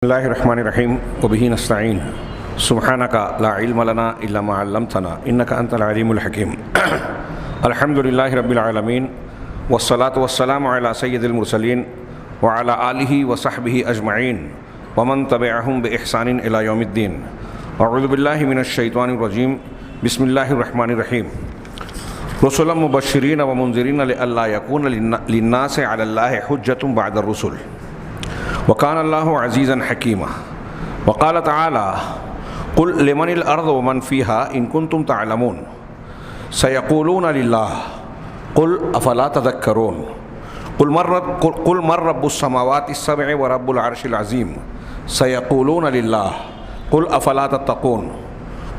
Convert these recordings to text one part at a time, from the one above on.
بسم اللہ الرحمن الرحیم وبہ نستعین سبحانک لا علم لنا الا ما علمتنا انک انت العلیم الحکیم الحمد للہ رب العالمین والصلاة والسلام علی سید المرسلین وعلی آلہ وصحبہ اجمعین ومن تبعہم بإحسان الی یوم الدین اعوذ باللہ من الشیطان الرجیم بسم اللہ الرحمن الرحیم رسلا مبشرین ومنذرین لئلا یکون للناس علی اللہ حجۃ بعد الرسل وقان اللہ عزیزا حکیما وقال تعالی قل لمن الارض ومن فیها ان کنتم تعلمون سیقولون للہ قل افلا تذکرون قل من رب السماوات السبع ورب العرش العظیم سیقولون للہ قل افلا تتقون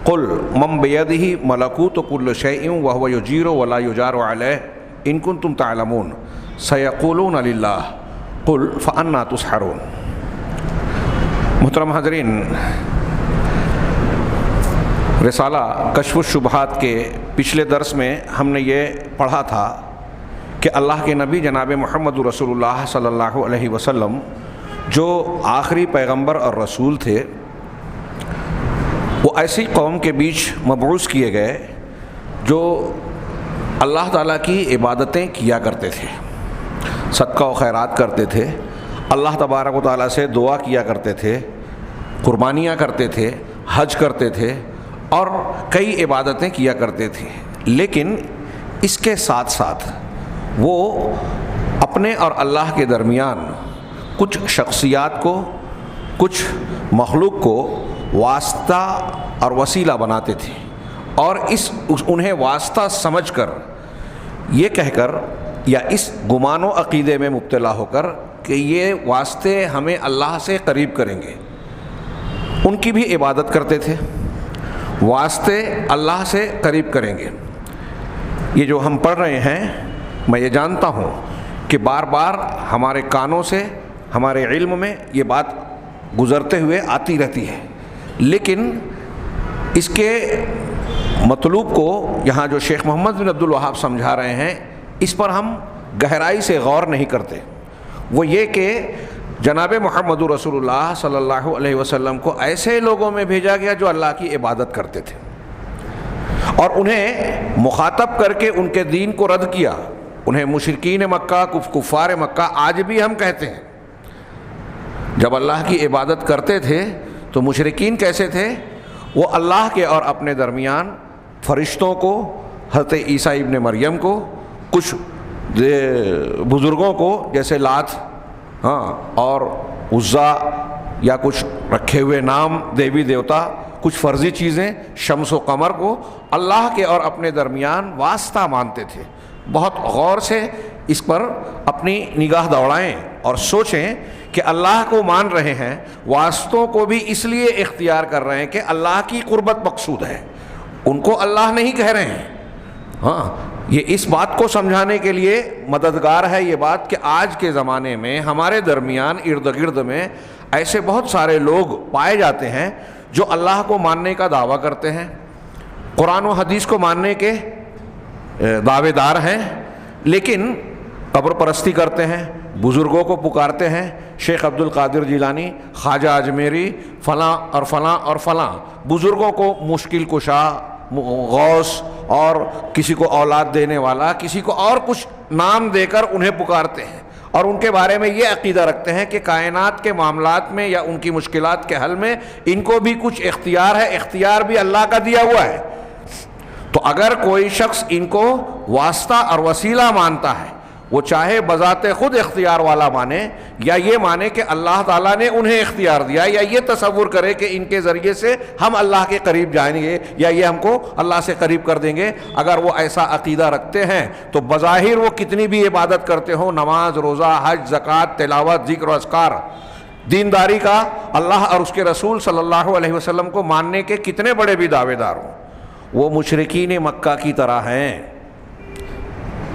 قل من بیدہ ملکوت کل شیء وهو یجیر ولا یجار علیہ ان کنتم تعلمون سیقولون للہ قل فأنا تسحرون۔ محترم حاضرین، رسالہ کشف الشبہات کے پچھلے درس میں ہم نے یہ پڑھا تھا کہ اللہ کے نبی جناب محمد رسول اللہ صلی اللہ علیہ وسلم جو آخری پیغمبر اور رسول تھے، وہ ایسی قوم کے بیچ مبعوث کیے گئے جو اللہ تعالیٰ کی عبادتیں کیا کرتے تھے، صدقہ و خیرات کرتے تھے، اللہ تبارک و تعالیٰ سے دعا کیا کرتے تھے، قربانیاں کرتے تھے، حج کرتے تھے اور کئی عبادتیں کیا کرتے تھے۔ لیکن اس کے ساتھ ساتھ وہ اپنے اور اللہ کے درمیان کچھ شخصیات کو، کچھ مخلوق کو واسطہ اور وسیلہ بناتے تھے، اور انہیں واسطہ سمجھ کر یہ کہہ کر یا اس گمان و عقیدے میں مبتلا ہو کر کہ یہ واسطے ہمیں اللہ سے قریب کریں گے، ان کی بھی عبادت کرتے تھے، واسطے اللہ سے قریب کریں گے۔ یہ جو ہم پڑھ رہے ہیں، میں یہ جانتا ہوں کہ بار بار ہمارے کانوں سے، ہمارے علم میں یہ بات گزرتے ہوئے آتی رہتی ہے، لیکن اس کے مطلوب کو یہاں جو شیخ محمد بن عبد الوہاب سمجھا رہے ہیں، اس پر ہم گہرائی سے غور نہیں کرتے۔ وہ یہ کہ جناب محمد رسول اللہ صلی اللہ علیہ وسلم کو ایسے لوگوں میں بھیجا گیا جو اللہ کی عبادت کرتے تھے، اور انہیں مخاطب کر کے ان کے دین کو رد کیا۔ انہیں مشرکین مکہ، کفار مکہ آج بھی ہم کہتے ہیں۔ جب اللہ کی عبادت کرتے تھے تو مشرکین کیسے تھے؟ وہ اللہ کے اور اپنے درمیان فرشتوں کو، حضرت عیسیٰ ابن مریم کو، کچھ بزرگوں کو جیسے لات اور عزا، یا کچھ رکھے ہوئے نام دیوی دیوتا، کچھ فرضی چیزیں، شمس و قمر کو اللہ کے اور اپنے درمیان واسطہ مانتے تھے۔ بہت غور سے اس پر اپنی نگاہ دوڑائیں اور سوچیں کہ اللہ کو مان رہے ہیں، واسطوں کو بھی اس لیے اختیار کر رہے ہیں کہ اللہ کی قربت مقصود ہے، ان کو اللہ نہیں کہہ رہے ہیں۔ یہ اس بات کو سمجھانے کے لیے مددگار ہے یہ بات کہ آج کے زمانے میں ہمارے درمیان ارد گرد میں ایسے بہت سارے لوگ پائے جاتے ہیں جو اللہ کو ماننے کا دعویٰ کرتے ہیں، قرآن و حدیث کو ماننے کے دعوے دار ہیں، لیکن قبر پرستی کرتے ہیں، بزرگوں کو پکارتے ہیں، شیخ عبد القادر جیلانی، خواجہ اجمیری، فلاں اور فلاں اور فلاں بزرگوں کو مشکل کشا، غوث، اور کسی کو اولاد دینے والا، کسی کو اور کچھ نام دے کر انہیں پکارتے ہیں، اور ان کے بارے میں یہ عقیدہ رکھتے ہیں کہ کائنات کے معاملات میں یا ان کی مشکلات کے حل میں ان کو بھی کچھ اختیار ہے، اختیار بھی اللہ کا دیا ہوا ہے۔ تو اگر کوئی شخص ان کو واسطہ اور وسیلہ مانتا ہے، وہ چاہے بذات خود اختیار والا مانے یا یہ مانے کہ اللہ تعالیٰ نے انہیں اختیار دیا، یا یہ تصور کرے کہ ان کے ذریعے سے ہم اللہ کے قریب جائیں گے یا یہ ہم کو اللہ سے قریب کر دیں گے، اگر وہ ایسا عقیدہ رکھتے ہیں تو بظاہر وہ کتنی بھی عبادت کرتے ہوں، نماز، روزہ، حج، زکوٰۃ، تلاوت، ذکر و اذکار، دینداری کا، اللہ اور اس کے رسول صلی اللہ علیہ وسلم کو ماننے کے کتنے بڑے بھی دعوے دار ہوں، وہ مشرکین مکہ کی طرح ہیں۔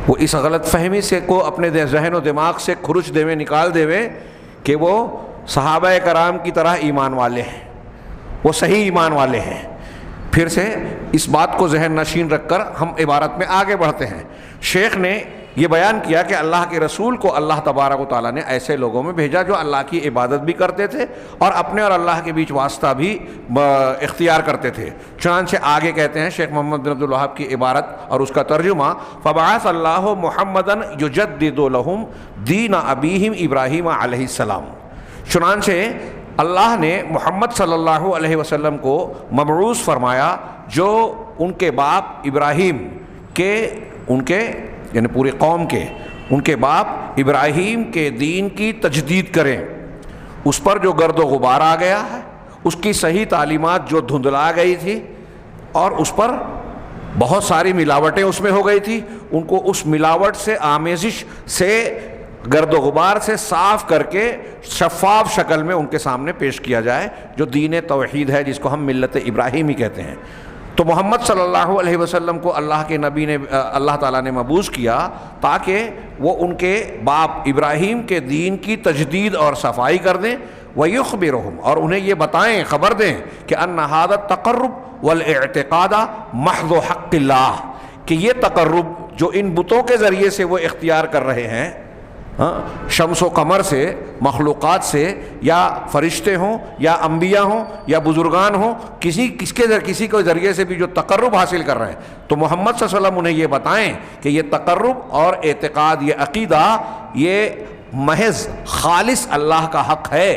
وہ اس غلط فہمی سے کو اپنے ذہن و دماغ سے کھرچ دے نکال دے کہ وہ صحابہ کرام کی طرح ایمان والے ہیں، وہ صحیح ایمان والے ہیں۔ پھر سے اس بات کو ذہن نشین رکھ کر ہم عبارت میں آگے بڑھتے ہیں۔ شیخ نے یہ بیان کیا کہ اللہ کے رسول کو اللہ تبارک و تعالیٰ نے ایسے لوگوں میں بھیجا جو اللہ کی عبادت بھی کرتے تھے اور اپنے اور اللہ کے بیچ واسطہ بھی اختیار کرتے تھے۔ چنانچہ آگے کہتے ہیں شیخ محمد بن عبد الوہاب کی عبارت اور اس کا ترجمہ، فبعث اللہ محمدً یجدد لہم دین ابیہم ابراہیم علیہ السلام، چنانچہ اللہ نے محمد صلی اللہ علیہ وسلم کو مبعوث فرمایا جو ان کے باپ ابراہیم کے، ان کے یعنی پوری قوم کے، ان کے باپ ابراہیم کے دین کی تجدید کریں، اس پر جو گرد و غبار آ گیا ہے، اس کی صحیح تعلیمات جو دھندلا گئی تھی اور اس پر بہت ساری ملاوٹیں اس میں ہو گئی تھی، ان کو اس ملاوٹ سے، آمیزش سے، گرد و غبار سے صاف کر کے شفاف شکل میں ان کے سامنے پیش کیا جائے، جو دین توحید ہے جس کو ہم ملت ابراہیمی کہتے ہیں۔ تو محمد صلی اللہ علیہ وسلم کو اللہ کے نبی نے، اللہ تعالیٰ نے مبعوث کیا تاکہ وہ ان کے باپ ابراہیم کے دین کی تجدید اور صفائی کر دیں، وَيُخْبِرُهُمْ، اور انہیں یہ بتائیں، خبر دیں کہ أَنَّ هَذَا التَّقَرُّبُ وَالْاِعْتِقَادَ مَحْضُ حَقِّ اللَّهِ، کہ یہ تقرب جو ان بتوں کے ذریعے سے وہ اختیار کر رہے ہیں، شمس و قمر سے، مخلوقات سے، یا فرشتے ہوں یا انبیاء ہوں یا بزرگان ہوں، کسی کے ذریعے سے بھی جو تقرب حاصل کر رہے ہیں، تو محمد صلی اللہ علیہ وسلم انہیں یہ بتائیں کہ یہ تقرب اور اعتقاد، یہ عقیدہ، یہ محض خالص اللہ کا حق ہے،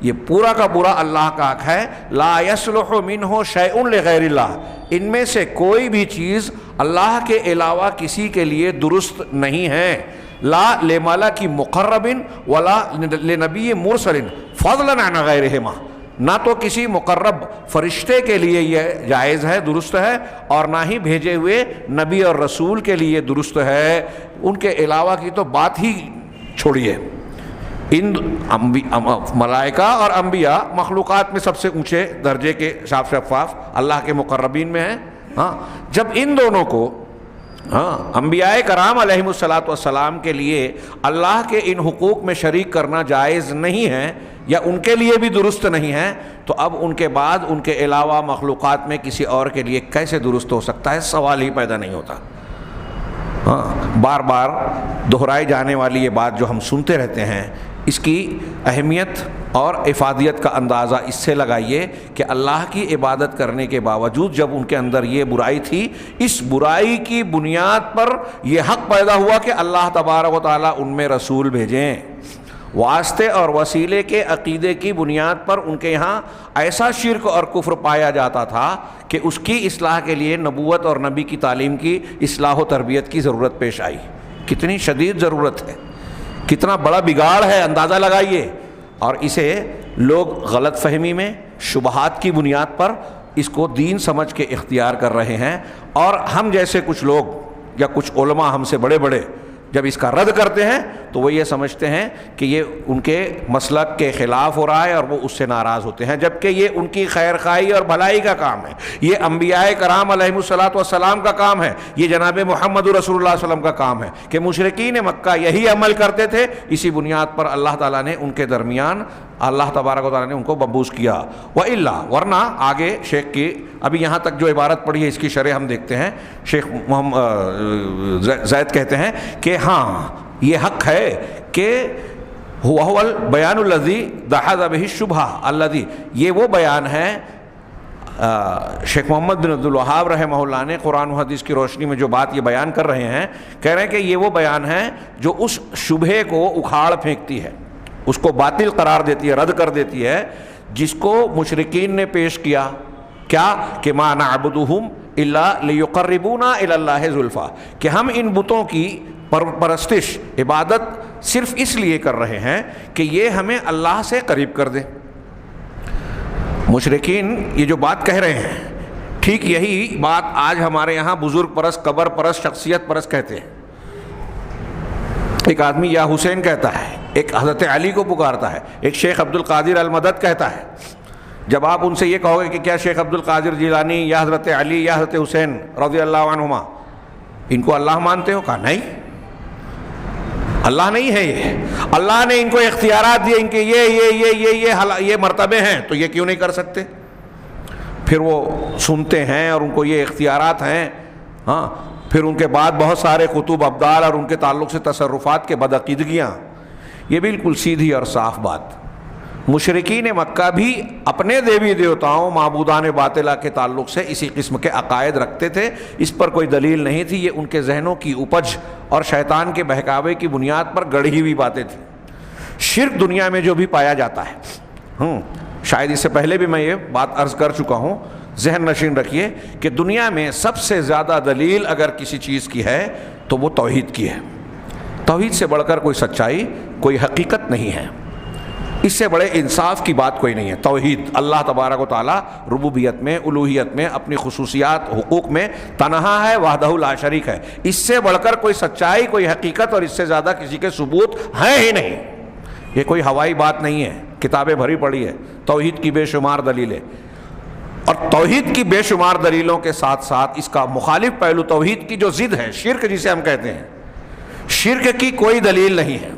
یہ پورا کا پورا اللہ کا حق ہے۔ لا يصلح منہ شیء لغیر اللہ، ان میں سے کوئی بھی چیز اللہ کے علاوہ کسی کے لیے درست نہیں ہے۔ لا لملک مقرب ولا لنبی مرسل فضلا عن غیرہما، نہ تو کسی مقرب فرشتے کے لیے یہ جائز ہے، درست ہے، اور نہ ہی بھیجے ہوئے نبی اور رسول کے لیے درست ہے، ان کے علاوہ کی تو بات ہی چھوڑیے۔ ان ملائکہ اور انبیاء مخلوقات میں سب سے اونچے درجے کے صاف شفاف اللہ کے مقربین میں ہیں۔ ہاں، جب ان دونوں کو انبیاء کرام علیہم الصلاۃ والسلام کے لیے اللہ کے ان حقوق میں شریک کرنا جائز نہیں ہے یا ان کے لیے بھی درست نہیں ہے، تو اب ان کے بعد ان کے علاوہ مخلوقات میں کسی اور کے لیے کیسے درست ہو سکتا ہے؟ سوال ہی پیدا نہیں ہوتا۔ بار بار دہرائی جانے والی یہ بات جو ہم سنتے رہتے ہیں، اس کی اہمیت اور افادیت کا اندازہ اس سے لگائیے کہ اللہ کی عبادت کرنے کے باوجود جب ان کے اندر یہ برائی تھی، اس برائی کی بنیاد پر یہ حق پیدا ہوا کہ اللہ تبارک و تعالیٰ ان میں رسول بھیجیں۔ واسطے اور وسیلے کے عقیدے کی بنیاد پر ان کے یہاں ایسا شرک اور کفر پایا جاتا تھا کہ اس کی اصلاح کے لیے نبوت اور نبی کی تعلیم کی اصلاح و تربیت کی ضرورت پیش آئی۔ کتنی شدید ضرورت ہے، کتنا بڑا بگاڑ ہے، اندازہ لگائیے۔ اور اسے لوگ غلط فہمی میں، شبہات کی بنیاد پر اس کو دین سمجھ کے اختیار کر رہے ہیں، اور ہم جیسے کچھ لوگ یا کچھ علماء ہم سے بڑے بڑے جب اس کا رد کرتے ہیں تو وہ یہ سمجھتے ہیں کہ یہ ان کے مسلک کے خلاف ہو رہا ہے اور وہ اس سے ناراض ہوتے ہیں، جبکہ یہ ان کی خیر خواہی اور بھلائی کا کام ہے، یہ انبیاء کرام علیہم الصلاۃ والسلام کا کام ہے، یہ جناب محمد رسول اللہ صلی اللہ علیہ وسلم کا کام ہے کہ مشرکین مکہ یہی عمل کرتے تھے۔ اسی بنیاد پر اللہ تعالیٰ نے ان کے درمیان، اللہ تبارک و تعالیٰ نے ان کو مبعوث کیا۔ وَإِلَّا، ورنہ آگے شیخ کی ابھی یہاں تک جو عبارت پڑھی ہے اس کی شرح ہم دیکھتے ہیں۔ شیخ محمد زید کہتے ہیں کہ ہاں یہ حق ہے کہ هو البیان الذی دحض بہ الشبہہ الذی، یہ وہ بیان ہے۔ شیخ محمد بن عبد الوہاب رحمہ اللہ نے قرآن و حدیث کی روشنی میں جو بات یہ بیان کر رہے ہیں، کہہ رہے ہیں کہ یہ وہ بیان ہے جو اس شبہے کو اکھاڑ پھینکتی ہے، اس کو باطل قرار دیتی ہے، رد کر دیتی ہے، جس کو مشرکین نے پیش کیا، کیا کہ ما نعبدہم الا لیقربونا الی اللہ زلفیٰ، کہ ہم ان بتوں کی پرستش، عبادت صرف اس لیے کر رہے ہیں کہ یہ ہمیں اللہ سے قریب کر دیں۔ مشرکین یہ جو بات کہہ رہے ہیں، ٹھیک یہی بات آج ہمارے یہاں بزرگ پرست، قبر پرست، شخصیت پرست کہتے ہیں۔ ایک آدمی یا حسین کہتا ہے، ایک حضرت علی کو پکارتا ہے، ایک شیخ عبد القادر المدد کہتا ہے۔ جب آپ ان سے یہ کہو گے کہ کیا شیخ عبد القادر جیلانی یا حضرت علی یا حضرت حسین رضی اللہ عنہما ان کو اللہ مانتے ہو؟ کہا نہیں، اللہ نہیں ہے، یہ اللہ نے ان کو اختیارات دیے، ان کے یہ مرتبے ہیں، تو یہ کیوں نہیں کر سکتے؟ پھر وہ سنتے ہیں اور ان کو یہ اختیارات ہیں، ہاں، پھر ان کے بعد بہت سارے قطب ابدال اور ان کے تعلق سے تصرفات کے بدعقیدگیاں، یہ بالکل سیدھی اور صاف بات۔ مشرکین مکہ بھی اپنے دیوی دیوتاؤں معبودان باطلہ کے تعلق سے اسی قسم کے عقائد رکھتے تھے، اس پر کوئی دلیل نہیں تھی، یہ ان کے ذہنوں کی اپج اور شیطان کے بہکاوے کی بنیاد پر گڑھی ہوئی باتیں تھیں۔ شرک دنیا میں جو بھی پایا جاتا ہے، شاید اس سے پہلے بھی میں یہ بات عرض کر چکا ہوں، ذہن نشین رکھیے کہ دنیا میں سب سے زیادہ دلیل اگر کسی چیز کی ہے تو وہ توحید کی ہے۔ توحید سے بڑھ کر کوئی سچائی، کوئی حقیقت نہیں ہے، اس سے بڑے انصاف کی بات کوئی نہیں ہے۔ توحید، اللہ تبارک و تعالیٰ ربوبیت میں، الوہیت میں، اپنی خصوصیات حقوق میں تنہا ہے، وحدہ لا شریک ہے، اس سے بڑھ کر کوئی سچائی، کوئی حقیقت اور اس سے زیادہ کسی کے ثبوت ہیں ہی نہیں۔ یہ کوئی ہوائی بات نہیں ہے، کتابیں بھری پڑی ہے توحید کی بے شمار دلیلیں، اور توحید کی بے شمار دلیلوں کے ساتھ ساتھ اس کا مخالف پہلو توحید کی جو ضد ہے، شرک جسے ہم کہتے ہیں، شرک کی کوئی دلیل نہیں ہے۔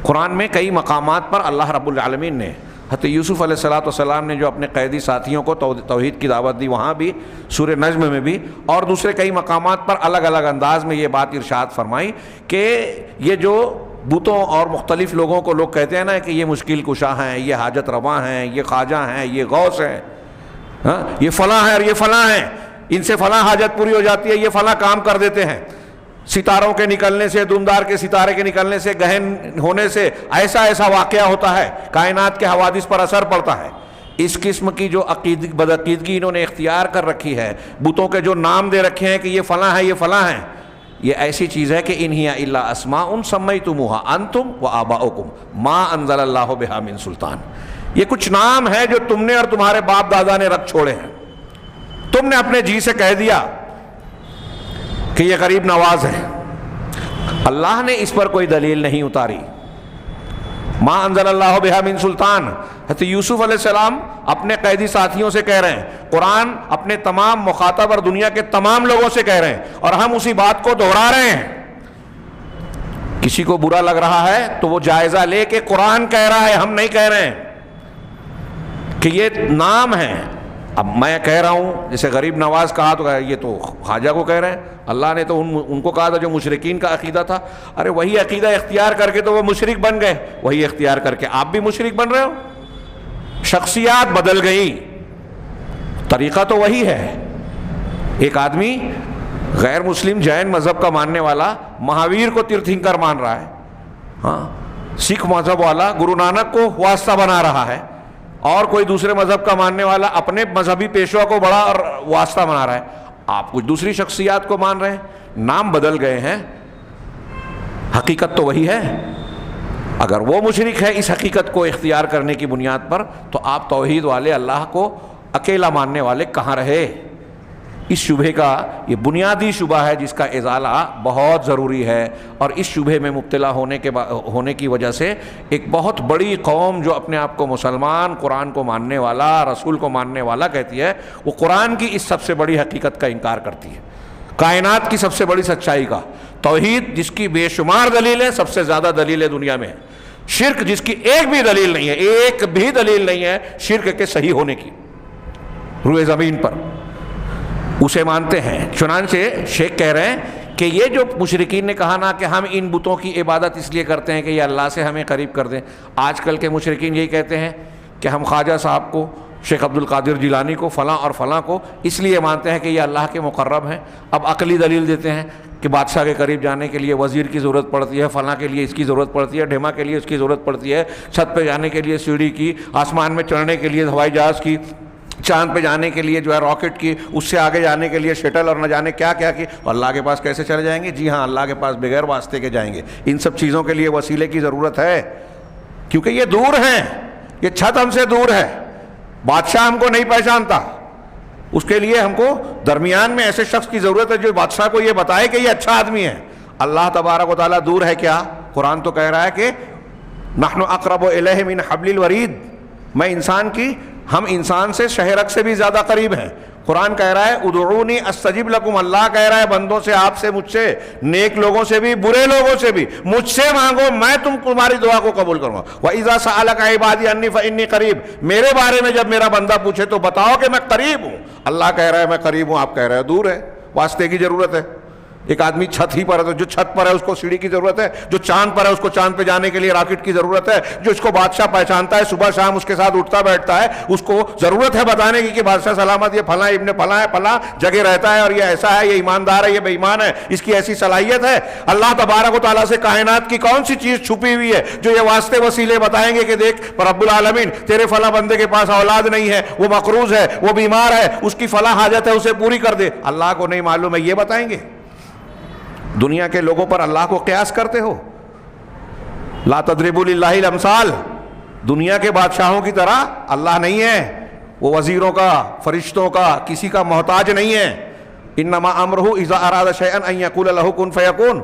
قرآن میں کئی مقامات پر اللہ رب العالمین نے، حضرت یوسف علیہ السلام نے جو اپنے قیدی ساتھیوں کو توحید کی دعوت دی، وہاں بھی، سورہ نجم میں بھی، اور دوسرے کئی مقامات پر الگ الگ انداز میں یہ بات ارشاد فرمائی کہ یہ جو بتوں اور مختلف لوگوں کو لوگ کہتے ہیں نا کہ یہ مشکل کشا ہیں، یہ حاجت رواں ہیں، یہ خواجہ ہیں، یہ غوث ہیں، یہ فلاں ہیں اور یہ فلاں ہیں، ان سے فلاں حاجت پوری ہو جاتی ہے، یہ فلاں کام کر دیتے ہیں، ستاروں کے نکلنے سے، دمدار کے ستارے کے نکلنے سے، گہن ہونے سے ایسا ایسا واقعہ ہوتا ہے، کائنات کے حوادث پر اثر پڑتا ہے۔ اس قسم کی جو بدعقیدگی انہوں نے اختیار کر رکھی ہے، بتوں کے جو نام دے رکھے ہیں کہ یہ فلاں ہے، یہ فلاں ہیں، یہ ایسی چیز ہے کہ ان ہی الا اسماء سمیتموها انتم وآباؤکم ما انزل اللہ بہا من سلطان، یہ کچھ نام ہے جو تم نے اور تمہارے باپ دادا نے رکھ چھوڑے ہیں، تم نے اپنے جی سے کہہ دیا کہ یہ غریب نواز ہے، اللہ نے اس پر کوئی دلیل نہیں اتاری۔ ما انزل اللہ بہا من سلطان، حضرت یوسف علیہ السلام اپنے قیدی ساتھیوں سے کہہ رہے ہیں، قرآن اپنے تمام مخاطب اور دنیا کے تمام لوگوں سے کہہ رہے ہیں، اور ہم اسی بات کو دہرا رہے ہیں۔ کسی کو برا لگ رہا ہے تو وہ جائزہ لے کہ قرآن کہہ رہا ہے، ہم نہیں کہہ رہے ہیں کہ یہ نام ہے۔ اب میں کہہ رہا ہوں، جیسے غریب نواز کہا تو یہ تو خواجہ کو کہہ رہے ہیں، اللہ نے تو ان کو کہا تھا جو مشرکین کا عقیدہ تھا، ارے وہی عقیدہ اختیار کر کے تو وہ مشرک بن گئے، وہی اختیار کر کے آپ بھی مشرک بن رہے ہو۔ شخصیات بدل گئی، طریقہ تو وہی ہے۔ ایک آدمی غیر مسلم جین مذہب کا ماننے والا مہاویر کو تیرتھنکر مان رہا ہے، ہاں، سکھ مذہب والا گرو نانک کو واسطہ بنا رہا ہے، اور کوئی دوسرے مذہب کا ماننے والا اپنے مذہبی پیشوا کو بڑا اور واسطہ بنا رہا ہے، آپ کچھ دوسری شخصیات کو مان رہے ہیں، نام بدل گئے ہیں، حقیقت تو وہی ہے۔ اگر وہ مشرک ہے اس حقیقت کو اختیار کرنے کی بنیاد پر، تو آپ توحید والے اللہ کو اکیلا ماننے والے کہاں رہے؟ اس شبہ کا یہ بنیادی شبہ ہے جس کا ازالہ بہت ضروری ہے، اور اس شبہ میں مبتلا ہونے کی وجہ سے ایک بہت بڑی قوم جو اپنے آپ کو مسلمان، قرآن کو ماننے والا، رسول کو ماننے والا کہتی ہے، وہ قرآن کی اس سب سے بڑی حقیقت کا انکار کرتی ہے، کائنات کی سب سے بڑی سچائی کا، توحید جس کی بے شمار دلیلیں، سب سے زیادہ دلیلیں دنیا میں ہیں، شرک جس کی ایک بھی دلیل نہیں ہے، ایک بھی دلیل نہیں ہے شرک کے صحیح ہونے کی روئے زمین پر، اسے مانتے ہیں۔ چنانچہ شیخ کہہ رہے ہیں کہ یہ جو مشرکین نے کہا نا کہ ہم ان بتوں کی عبادت اس لیے کرتے ہیں کہ یہ اللہ سے ہمیں قریب کر دیں، آج کل کے مشرکین یہی کہتے ہیں کہ ہم خواجہ صاحب کو، شیخ عبد القادر جیلانی کو، فلاں اور فلاں کو اس لیے مانتے ہیں کہ یہ اللہ کے مقرب ہیں۔ اب عقلی دلیل دیتے ہیں کہ بادشاہ کے قریب جانے کے لیے وزیر کی ضرورت پڑتی ہے، فلاں کے لیے اس کی ضرورت پڑتی ہے، ڈھیما کے لیے اس کی ضرورت پڑتی ہے، چھت پہ جانے کے لیے سیڑھی کی، آسمان میں چڑھنے کے لیے ہوائی جہاز کی، چاند پہ جانے کے لیے جو ہے راکٹ کی، اس سے آگے جانے کے لیے شٹل اور نہ جانے کیا کیا کی، اللہ کے پاس کیسے چلے جائیں گے؟ جی ہاں، اللہ کے پاس بغیر واسطے کے جائیں گے۔ ان سب چیزوں کے لیے وسیلے کی ضرورت ہے، کیونکہ یہ دور ہیں، یہ چھت ہم سے دور ہے، بادشاہ ہم کو نہیں پہچانتا، اس کے لیے ہم کو درمیان میں ایسے شخص کی ضرورت ہے جو بادشاہ کو یہ بتائے کہ یہ اچھا آدمی ہے۔ اللہ تبارک و تعالیٰ دور ہے کیا؟ قرآن تو کہہ رہا ہے کہ نحن اقرب الیہ من حبل الورید، ہم انسان سے شہرک سے بھی زیادہ قریب ہیں۔ قرآن کہہ رہا ہے ادعونی استجب لکم، اللہ کہہ رہا ہے بندوں سے، آپ سے، مجھ سے، نیک لوگوں سے بھی، برے لوگوں سے بھی، مجھ سے مانگو، میں تمہاری دعا کو قبول کروں گا۔ وَإِذَا سَأَلَكَ عِبَادِي عَنِّي فَإِنِّي قَرِيبٌ، میرے بارے میں جب میرا بندہ پوچھے تو بتاؤ کہ میں قریب ہوں۔ اللہ کہہ رہا ہے میں قریب ہوں، آپ کہہ رہے ہیں دور ہے، واسطے کی ضرورت ہے۔ ایک آدمی چھت ہی پر ہے تو جو چھت پر ہے اس کو سیڑھی کی ضرورت ہے, جو چاند پر ہے اس کو چاند پہ جانے کے لیے راکٹ کی ضرورت ہے, جو اس کو بادشاہ پہچانتا ہے صبح شام اس کے ساتھ اٹھتا بیٹھتا ہے اس کو ضرورت ہے بتانے کی کہ بادشاہ سلامت یہ فلاں ابن فلاں ہے, فلاں جگہ رہتا ہے اور یہ ایسا ہے, یہ ایماندار ہے, یہ بے ایمان ہے, اس کی ایسی صلاحیت ہے. اللہ تبارک و تعالیٰ سے کائنات کی کون سی چیز چھپی ہوئی ہے جو یہ واسطے وسیلے بتائیں گے کہ دیکھ رب العالمین تیرے فلاں بندے کے پاس اولاد نہیں ہے, وہ مقروض ہے, وہ بیمار ہے, اس کی فلاں حاجت ہے, اسے پوری کر دے. اللہ کو نہیں معلوم ہے, یہ بتائیں گے؟ دنیا کے لوگوں پر اللہ کو قیاس کرتے ہو. لا تضربوا للہ الامثال. دنیا کے بادشاہوں کی طرح اللہ نہیں ہے, وہ وزیروں کا, فرشتوں کا, کسی کا محتاج نہیں ہے. انما امرہ اذا اراد شیئا ان یقول له کن فیکون.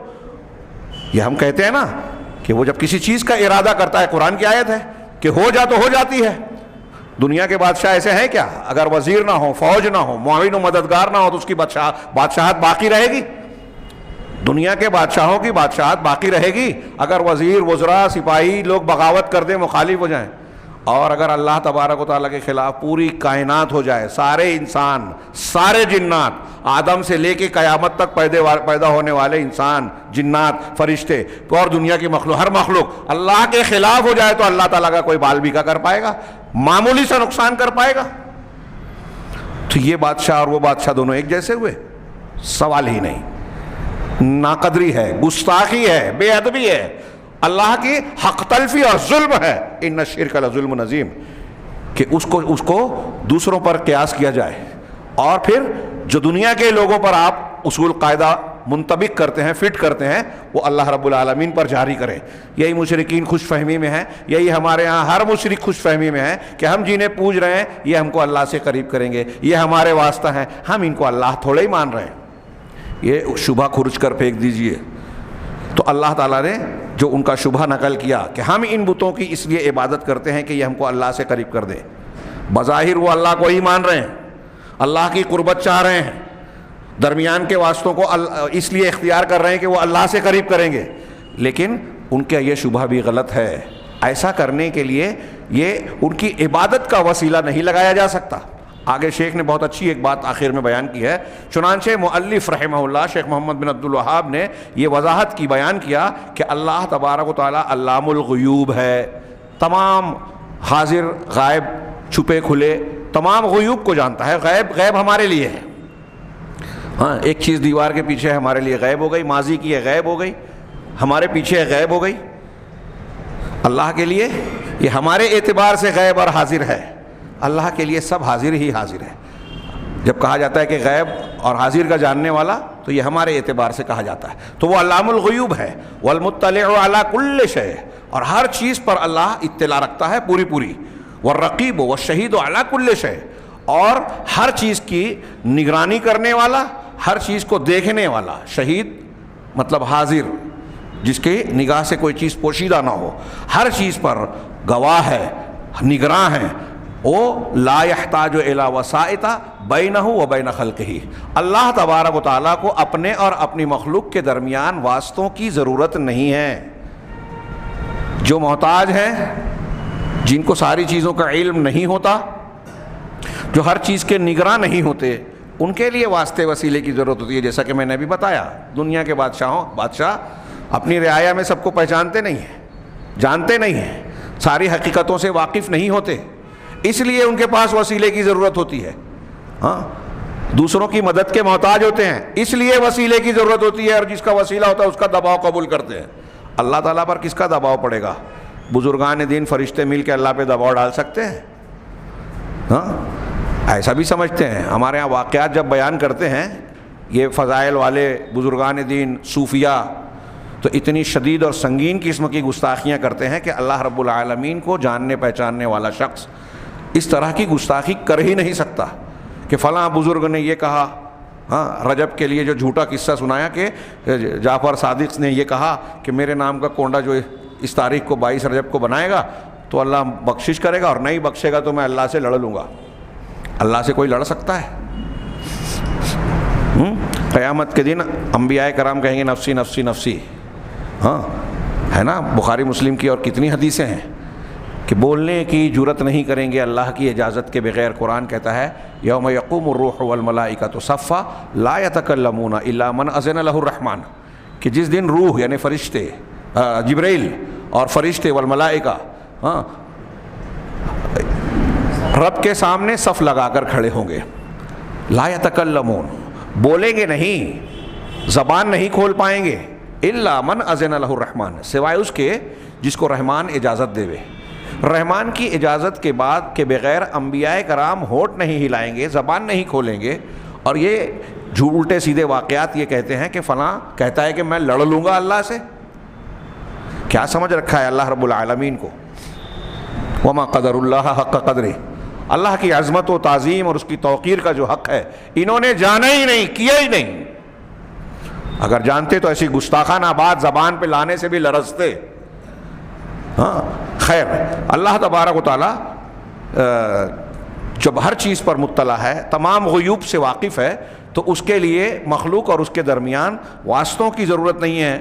یہ ہم کہتے ہیں نا کہ وہ جب کسی چیز کا ارادہ کرتا ہے, قرآن کی آیت ہے کہ ہو جا تو ہو جاتی ہے. دنیا کے بادشاہ ایسے ہیں کیا؟ اگر وزیر نہ ہو, فوج نہ ہو, معاون و مددگار نہ ہو تو اس کی بادشاہت باقی رہے گی؟ دنیا کے بادشاہوں کی بادشاہت باقی رہے گی اگر وزیر, وزراء, سپاہی لوگ بغاوت کر دیں, مخالف ہو جائیں. اور اگر اللہ تبارک و تعالیٰ کے خلاف پوری کائنات ہو جائے, سارے انسان, سارے جنات, آدم سے لے کے قیامت تک پیدا ہونے والے انسان, جنات, فرشتے اور دنیا کی مخلوق, ہر مخلوق اللہ کے خلاف ہو جائے تو اللہ تعالیٰ کا کوئی بال بیکا کر پائے گا؟ معمولی سا نقصان کر پائے گا؟ تو یہ بادشاہ اور وہ بادشاہ دونوں ایک جیسے ہوئے؟ سوال ہی نہیں. ناقدری ہے, گستاخی ہے, بے ادبی ہے, اللہ کی حق تلفی اور ظلم ہے. ان الشرک لظلم عظیم. کہ اس کو دوسروں پر قیاس کیا جائے اور پھر جو دنیا کے لوگوں پر آپ اصول قاعدہ منطبق کرتے ہیں, فٹ کرتے ہیں, وہ اللہ رب العالمین پر جاری کریں. یہی مشرکین خوش فہمی میں ہیں, یہی ہمارے یہاں ہر مشرک خوش فہمی میں ہے کہ ہم جنہیں پوج رہے ہیں یہ ہم کو اللہ سے قریب کریں گے, یہ ہمارے واسطہ ہیں, ہم ان کو اللہ تھوڑے ہی مان رہے ہیں. یہ شبہ کھرچ کر پھینک دیجئے. تو اللہ تعالیٰ نے جو ان کا شبہ نقل کیا کہ ہم ان بتوں کی اس لیے عبادت کرتے ہیں کہ یہ ہم کو اللہ سے قریب کر دے. بظاہر وہ اللہ کو ہی مان رہے ہیں, اللہ کی قربت چاہ رہے ہیں, درمیان کے واسطوں کو اس لیے اختیار کر رہے ہیں کہ وہ اللہ سے قریب کریں گے, لیکن ان کا یہ شبہ بھی غلط ہے. ایسا کرنے کے لیے یہ ان کی عبادت کا وسیلہ نہیں لگایا جا سکتا. آگے شیخ نے بہت اچھی ایک بات آخر میں بیان کی ہے. چنانچہ مؤلف رحمہ اللہ شیخ محمد بن عبد الوہاب نے یہ وضاحت کی, بیان کیا کہ اللہ تبارک و تعالی علام الغیوب ہے, تمام حاضر غائب چھپے کھلے تمام غیوب کو جانتا ہے. غیب ہمارے لیے ہے. ہاں, ایک چیز دیوار کے پیچھے ہمارے لیے غیب ہو گئی, ماضی کی ہے غیب ہو گئی, ہمارے پیچھے غیب ہو گئی. اللہ کے لیے یہ ہمارے اعتبار سے غیب اور حاضر ہے, اللہ کے لیے سب حاضر ہی حاضر ہے. جب کہا جاتا ہے کہ غیب اور حاضر کا جاننے والا تو یہ ہمارے اعتبار سے کہا جاتا ہے. تو وہ علام الغیوب ہے. والمطلع علی کل شیء, اور ہر چیز پر اللہ اطلاع رکھتا ہے پوری پوری. والرقیب والشہید علی کل شیء, اور ہر چیز کی نگرانی کرنے والا, ہر چیز کو دیکھنے والا. شہید مطلب حاضر, جس کی نگاہ سے کوئی چیز پوشیدہ نہ ہو, ہر چیز پر گواہ ہے, نگراں ہے. وہ لا یحتاج الی وسائط بینہ و بین خلقہ, اللہ تبارک و تعالیٰ کو اپنے اور اپنی مخلوق کے درمیان واسطوں کی ضرورت نہیں ہے. جو محتاج ہیں, جن کو ساری چیزوں کا علم نہیں ہوتا, جو ہر چیز کے نگراں نہیں ہوتے, ان کے لیے واسطے وسیلے کی ضرورت ہوتی ہے. جیسا کہ میں نے ابھی بتایا, دنیا کے بادشاہ اپنی رعایا میں سب کو پہچانتے نہیں ہیں, جانتے نہیں ہیں, ساری حقیقتوں سے واقف نہیں ہوتے, اس لیے ان کے پاس وسیلے کی ضرورت ہوتی ہے. ہاں, دوسروں کی مدد کے محتاج ہوتے ہیں, اس لیے وسیلے کی ضرورت ہوتی ہے, اور جس کا وسیلہ ہوتا ہے اس کا دباؤ قبول کرتے ہیں. اللہ تعالیٰ پر کس کا دباؤ پڑے گا؟ بزرگان دین فرشتے مل کے اللہ پہ دباؤ ڈال سکتے ہیں؟ ہاں, ایسا بھی سمجھتے ہیں. ہمارے ہاں واقعات جب بیان کرتے ہیں یہ فضائل والے بزرگان دین صوفیہ, تو اتنی شدید اور سنگین قسم کی گستاخیاں کرتے ہیں کہ اللہ رب العالمین کو جاننے پہچاننے والا شخص اس طرح کی گستاخی کر ہی نہیں سکتا کہ فلاں بزرگ نے یہ کہا. ہاں, رجب کے لیے جو جھوٹا قصہ سنایا کہ جعفر صادق نے یہ کہا کہ میرے نام کا کونڈا جو اس تاریخ کو 22 رجب کو بنائے گا تو اللہ بخشش کرے گا, اور نہیں بخشے گا تو میں اللہ سے لڑ لوں گا. اللہ سے کوئی لڑ سکتا ہے؟ قیامت کے دن انبیاء کرام کہیں گے نفسی نفسی نفسی. ہاں, ہے نا, بخاری مسلم کی اور کتنی حدیثیں ہیں. کہ بولنے کی جرت نہیں کریں گے اللہ کی اجازت کے بغیر. قرآن کہتا ہے یوم یقوم الروح والملائکۃ صفا لا یتکلمون الا من اذن له الرحمن، کہ جس دن روح یعنی فرشتے جبرائیل اور فرشتے والملائکہ رب کے سامنے صف لگا کر کھڑے ہوں گے. لا یتکلمون، بولیں گے نہیں، زبان نہیں کھول پائیں گے. الا من اذن له الرحمن، سوائے اس کے جس کو رحمان اجازت دے. رحمان کی اجازت کے بعد کے بغیر انبیاء کرام ہونٹ نہیں ہلائیں گے، زبان نہیں کھولیں گے. اور یہ الٹے سیدھے واقعات یہ کہتے ہیں کہ فلاں کہتا ہے کہ میں لڑ لوں گا اللہ سے. کیا سمجھ رکھا ہے اللہ رب العالمین کو؟ وما قدر اللہ حق قدرہ، اللہ کی عظمت و تعظیم اور اس کی توقیر کا جو حق ہے انہوں نے جانا ہی نہیں، کیا ہی نہیں. اگر جانتے تو ایسی گستاخانہ بات زبان پہ لانے سے بھی لرزتے. خیر، اللہ تبارک و تعالی جب ہر چیز پر مطلع ہے، تمام غیوب سے واقف ہے، تو اس کے لیے مخلوق اور اس کے درمیان واسطوں کی ضرورت نہیں ہے.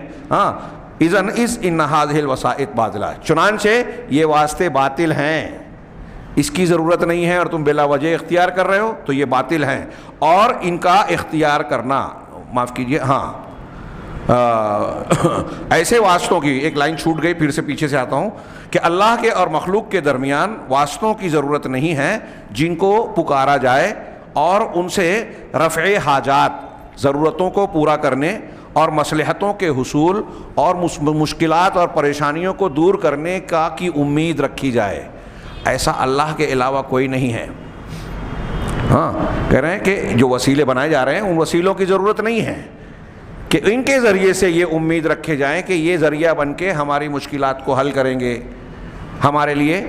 اذن اس ان هذه الوسائط باطلہ، چنانچہ یہ واسطے باطل ہیں، اس کی ضرورت نہیں ہے اور تم بلا وجہ اختیار کر رہے ہو تو یہ باطل ہیں. اور ان کا اختیار کرنا، معاف کیجیے، ایسے واسطوں کی ایک لائن چھوٹ گئی، پھر سے پیچھے سے آتا ہوں، کہ اللہ کے اور مخلوق کے درمیان واسطوں کی ضرورت نہیں ہے جن کو پکارا جائے اور ان سے رفع حاجات، ضرورتوں کو پورا کرنے اور مصلحتوں کے حصول اور مشکلات اور پریشانیوں کو دور کرنے کی امید رکھی جائے. ایسا اللہ کے علاوہ کوئی نہیں ہے. کہہ رہے ہیں کہ جو وسیلے بنائے جا رہے ہیں ان وسیلوں کی ضرورت نہیں ہے کہ ان کے ذریعے سے یہ امید رکھے جائیں کہ یہ ذریعہ بن کے ہماری مشکلات کو حل کریں گے، ہمارے لیے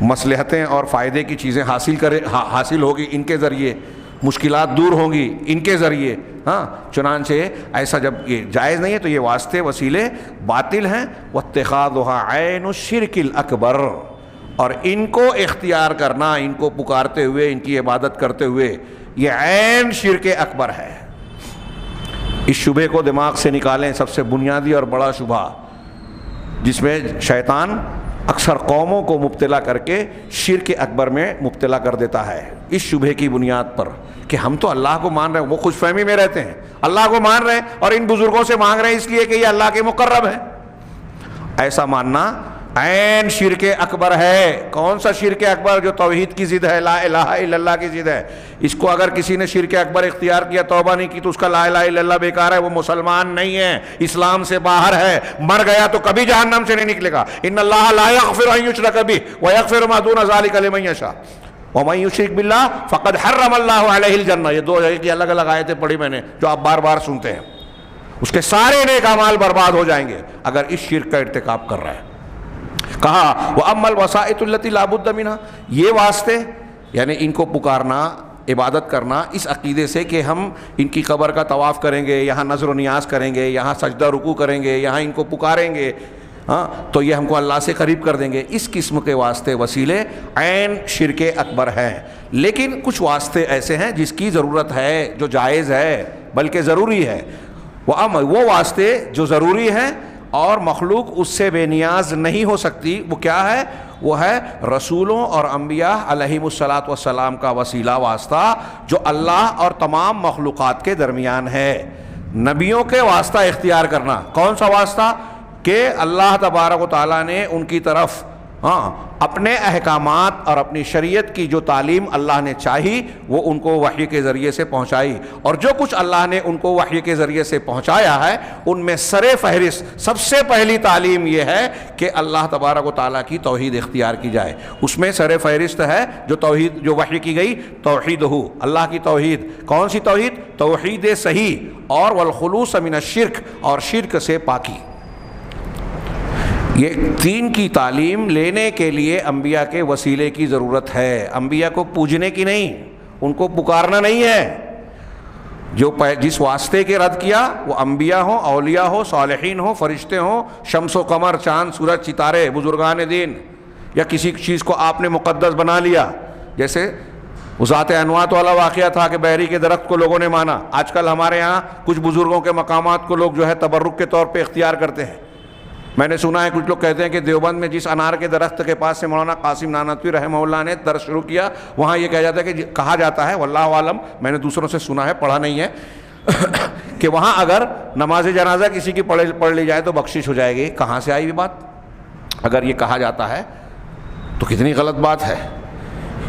مصلحتیں اور فائدے کی چیزیں حاصل ہوگی، ان کے ذریعے مشکلات دور ہوں گی ان کے ذریعے. چنانچہ ایسا جب یہ جائز نہیں ہے تو یہ واسطے وسیلے باطل ہیں. واتخاذها عین الشرک الاکبر، اور ان کو اختیار کرنا، ان کو پکارتے ہوئے، ان کی عبادت کرتے ہوئے، یہ عین شرک اکبر ہے. اس شبہ کو دماغ سے نکالیں، سب سے بنیادی اور بڑا شبہ جس میں شیطان اکثر قوموں کو مبتلا کر کے شرک اکبر میں مبتلا کر دیتا ہے. اس شبہ کی بنیاد پر کہ ہم تو اللہ کو مان رہے ہیں، وہ خوش فہمی میں رہتے ہیں، اللہ کو مان رہے ہیں اور ان بزرگوں سے مانگ رہے ہیں اس لیے کہ یہ اللہ کے مقرب ہیں. ایسا ماننا عین شرک اکبر ہے. کون سا شرک اکبر؟ جو توحید کی ضد ہے، لا الہ الا اللہ کی ضد ہے. اس کو اگر کسی نے شرک اکبر اختیار کیا، توبہ نہیں کی، تو اس کا لا الہ الا اللہ بیکار ہے، وہ مسلمان نہیں ہے، اسلام سے باہر ہے، مر گیا تو کبھی جہنم سے نہیں نکلے گا. ان اللہ لا یغفر ان یشرک بہ ویغفر ما دون ذلک لمن یشاء ومن یشرک باللہ فقد حرم اللہ علیہ الجنہ. یہ دو جگہ کی الگ الگ آیتیں پڑھی میں نے جو آپ بار بار سنتے ہیں. اس کے سارے نیک اعمال برباد ہو جائیں گے اگر اس شرک کا ارتکاب کر رہا ہے. کہا وَأَمَّا الْوَسَائِطُ الَّتِي لَا بُدَّ مِنْهَا، یہ واسطے یعنی ان کو پکارنا، عبادت کرنا اس عقیدے سے کہ ہم ان کی قبر کا طواف کریں گے، یہاں نظر و نیاز کریں گے، یہاں سجدہ رکوع کریں گے، یہاں ان کو پکاریں گے تو یہ ہم کو اللہ سے قریب کر دیں گے. اس قسم کے واسطے وسیلے عین شرک اکبر ہیں. لیکن کچھ واسطے ایسے ہیں جس کی ضرورت ہے، جو جائز ہے بلکہ ضروری ہے. وہ واسطے جو ضروری ہیں اور مخلوق اس سے بے نیاز نہیں ہو سکتی، وہ کیا ہے؟ وہ ہے رسولوں اور انبیاء علیہم الصلاۃ والسلام کا وسیلہ واسطہ جو اللہ اور تمام مخلوقات کے درمیان ہے. نبیوں کے واسطہ اختیار کرنا. کون سا واسطہ؟ کہ اللہ تبارک و تعالیٰ نے ان کی طرف اپنے احکامات اور اپنی شریعت کی جو تعلیم اللہ نے چاہی وہ ان کو وحی کے ذریعے سے پہنچائی. اور جو کچھ اللہ نے ان کو وحی کے ذریعے سے پہنچایا ہے ان میں سر فہرست سب سے پہلی تعلیم یہ ہے کہ اللہ تبارک و تعالیٰ کی توحید اختیار کی جائے. اس میں سر فہرست ہے جو توحید جو وحی کی گئی، توحید ہو، اللہ کی توحید. کون سی توحید؟ توحید صحیح اور والخلوص من الشرک، اور شرک سے پاکی. یہ تین کی تعلیم لینے کے لیے انبیاء کے وسیلے کی ضرورت ہے. انبیاء کو پوجنے کی نہیں، ان کو پکارنا نہیں ہے. جو جس واسطے کے رد کیا وہ انبیاء ہوں، اولیاء ہوں، صالحین ہوں، فرشتے ہوں، شمس و قمر، چاند سورج ستارے، بزرگان دین، یا کسی چیز کو آپ نے مقدس بنا لیا. جیسے ذات انوات والا واقعہ تھا کہ بحری کے درخت کو لوگوں نے مانا. آج کل ہمارے ہاں کچھ بزرگوں کے مقامات کو لوگ جو ہے تبرک کے طور پہ اختیار کرتے ہیں. میں نے سنا ہے کچھ لوگ کہتے ہیں کہ دیوبند میں جس انار کے درخت کے پاس سے مولانا قاسم نانوتوی رحمہ اللہ نے درس شروع کیا، وہاں یہ کہا جاتا ہے کہ کہا جاتا ہے، واللہ عالم، میں نے دوسروں سے سنا ہے، پڑھا نہیں ہے، کہ وہاں اگر نماز جنازہ کسی کی پڑھ لی جائے تو بخشش ہو جائے گی۔ کہاں سے آئی یہ بات؟ اگر یہ کہا جاتا ہے تو کتنی غلط بات ہے۔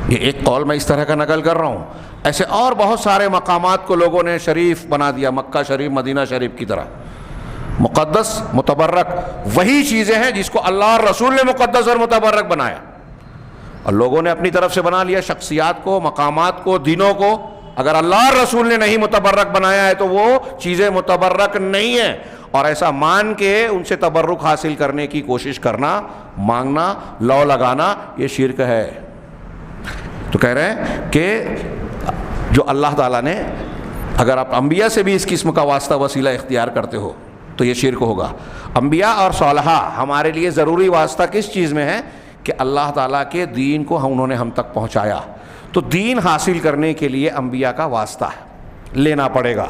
یہ ایک قول میں اس طرح کا نقل کر رہا ہوں، ایسے اور بہت سارے مقامات کو لوگوں نے شریف بنا دیا، مکہ شریف، مدینہ شریف کی طرح مقدس، متبرک، وہی چیزیں ہیں جس کو اللہ اور رسول نے مقدس اور متبرک بنایا، اور لوگوں نے اپنی طرف سے بنا لیا شخصیات کو، مقامات کو، دینوں کو۔ اگر اللہ اور رسول نے نہیں متبرک بنایا ہے تو وہ چیزیں متبرک نہیں ہیں، اور ایسا مان کے ان سے تبرک حاصل کرنے کی کوشش کرنا، مانگنا، لو لگانا، یہ شرک ہے۔ تو کہہ رہے ہیں کہ جو اللہ تعالیٰ نے، اگر آپ انبیاء سے بھی اس قسم کا واسطہ وسیلہ اختیار کرتے ہو تو یہ شرک ہوگا۔ انبیاء اور صالحہ ہمارے لیے ضروری واسطہ کس چیز میں ہے؟ کہ اللہ تعالیٰ کے دین کو انہوں نے ہم تک پہنچایا، تو دین حاصل کرنے کے لیے انبیاء کا واسطہ لینا پڑے گا۔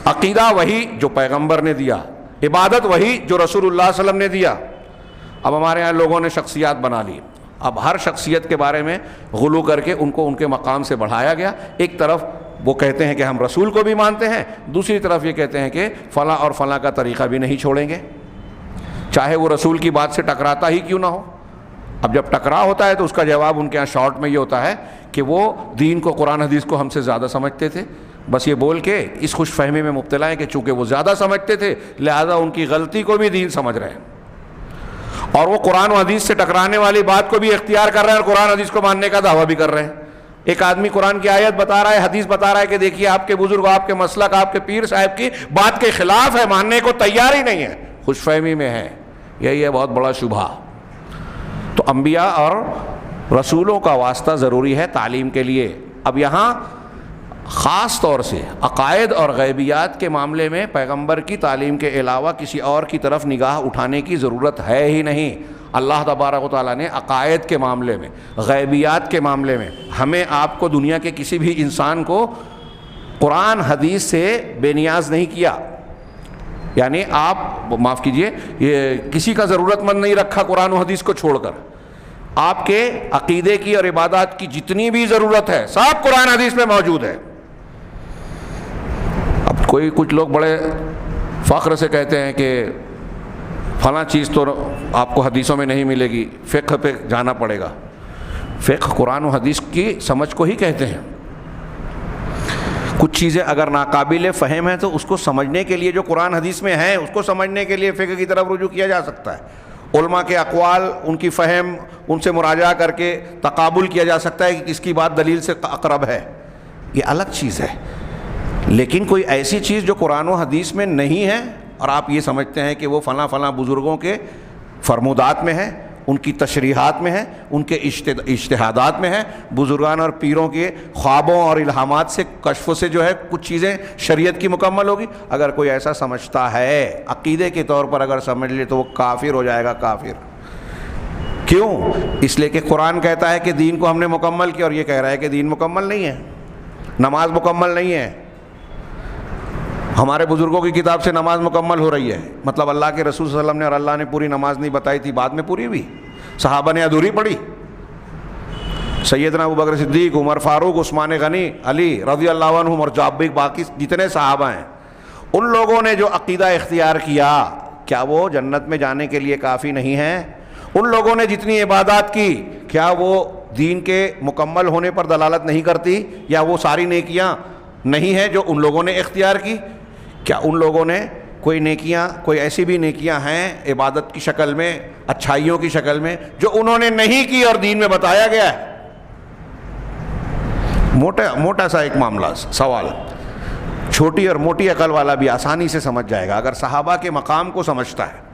عقیدہ وہی جو پیغمبر نے دیا، عبادت وہی جو رسول اللہ صلی اللہ علیہ وسلم نے دیا۔ اب ہمارے یہاں لوگوں نے شخصیات بنا لی، اب ہر شخصیت کے بارے میں غلو کر کے ان کو ان کے مقام سے بڑھایا گیا۔ ایک طرف وہ کہتے ہیں کہ ہم رسول کو بھی مانتے ہیں، دوسری طرف یہ کہتے ہیں کہ فلاں اور فلاں کا طریقہ بھی نہیں چھوڑیں گے، چاہے وہ رسول کی بات سے ٹکراتا ہی کیوں نہ ہو۔ اب جب ٹکرا ہوتا ہے تو اس کا جواب ان کے یہاں شارٹ میں یہ ہوتا ہے کہ وہ دین کو، قرآن حدیث کو ہم سے زیادہ سمجھتے تھے، بس یہ بول کے اس خوش فہمی میں مبتلا ہے کہ چونکہ وہ زیادہ سمجھتے تھے لہذا ان کی غلطی کو بھی دین سمجھ رہے ہیں، اور وہ قرآن و حدیث سے ٹکرانے والی بات کو بھی اختیار کر رہے ہیں اور قرآن حدیث کو ماننے کا دعویٰ بھی کر رہے ہیں۔ ایک آدمی قرآن کی آیت بتا رہا ہے، حدیث بتا رہا ہے کہ دیکھیے آپ کے بزرگ، آپ کے مسلک، آپ کے پیر صاحب کی بات کے خلاف ہے، ماننے کو تیار ہی نہیں ہے، خوش فہمی میں ہے۔ یہی ہے بہت بڑا شبہ۔ تو انبیاء اور رسولوں کا واسطہ ضروری ہے تعلیم کے لیے۔ اب یہاں خاص طور سے عقائد اور غیبیات کے معاملے میں پیغمبر کی تعلیم کے علاوہ کسی اور کی طرف نگاہ اٹھانے کی ضرورت ہے ہی نہیں۔ اللہ تبارک و تعالیٰ نے عقائد کے معاملے میں، غیبیات کے معاملے میں ہمیں، آپ کو، دنیا کے کسی بھی انسان کو قرآن حدیث سے بے نیاز نہیں کیا۔ یعنی آپ معاف کیجئے، یہ کسی کا ضرورت مند نہیں رکھا قرآن و حدیث کو چھوڑ کر۔ آپ کے عقیدے کی اور عبادات کی جتنی بھی ضرورت ہے سب قرآن حدیث میں موجود ہے۔ اب کچھ لوگ بڑے فخر سے کہتے ہیں کہ فلاں چیز تو آپ کو حدیثوں میں نہیں ملے گی، فقہ پہ جانا پڑے گا۔ فقہ قرآن و حدیث کی سمجھ کو ہی کہتے ہیں۔ کچھ چیزیں اگر ناقابل فہم ہیں تو اس کو سمجھنے کے لیے جو قرآن حدیث میں ہیں اس کو سمجھنے کے لیے فقہ کی طرف رجوع کیا جا سکتا ہے۔ علماء کے اقوال، ان کی فہم، ان سے مراجعہ کر کے تقابل کیا جا سکتا ہے کہ کس کی بات دلیل سے اقرب ہے، یہ الگ چیز ہے۔ لیکن کوئی ایسی چیز جو قرآن و حدیث میں نہیں ہے اور آپ یہ سمجھتے ہیں کہ وہ فلاں فلاں بزرگوں کے فرمودات میں ہے، ان کی تشریحات میں ہے، ان کے اجتہادات میں ہے، بزرگان اور پیروں کے خوابوں اور الہامات سے، کشف سے جو ہے کچھ چیزیں شریعت کی مکمل ہوگی۔ اگر کوئی ایسا سمجھتا ہے عقیدے کے طور پر اگر سمجھ لے تو وہ کافر ہو جائے گا، کافر۔ کیوں؟ اس لیے کہ قرآن کہتا ہے کہ دین کو ہم نے مکمل کیا، اور یہ کہہ رہا ہے کہ دین مکمل نہیں ہے، نماز مکمل نہیں ہے۔ ہمارے بزرگوں کی کتاب سے نماز مکمل ہو رہی ہے، مطلب اللہ کے رسول صلی اللہ علیہ وسلم نے اور اللہ نے پوری نماز نہیں بتائی تھی، بعد میں پوری ہوئی، صحابہ نے ادھوری پڑھی۔ سیدنا ابوبکر صدیق، عمر فاروق، عثمان غنی، علی رضی اللہ عنہم اور باقی جتنے صحابہ ہیں، ان لوگوں نے جو عقیدہ اختیار کیا، کیا وہ جنت میں جانے کے لیے کافی نہیں ہیں؟ ان لوگوں نے جتنی عبادات کی، کیا وہ دین کے مکمل ہونے پر دلالت نہیں کرتی؟ یا وہ ساری نیکیاں نہیں ہیں جو ان لوگوں نے اختیار کی؟ کیا ان لوگوں نے کوئی نیکیاں، کوئی ایسی بھی نیکیاں ہیں عبادت کی شکل میں، اچھائیوں کی شکل میں، جو انہوں نے نہیں کی اور دین میں بتایا گیا ہے؟ موٹا سا ایک معاملہ، سوال، چھوٹی اور موٹی عقل والا بھی آسانی سے سمجھ جائے گا اگر صحابہ کے مقام کو سمجھتا ہے۔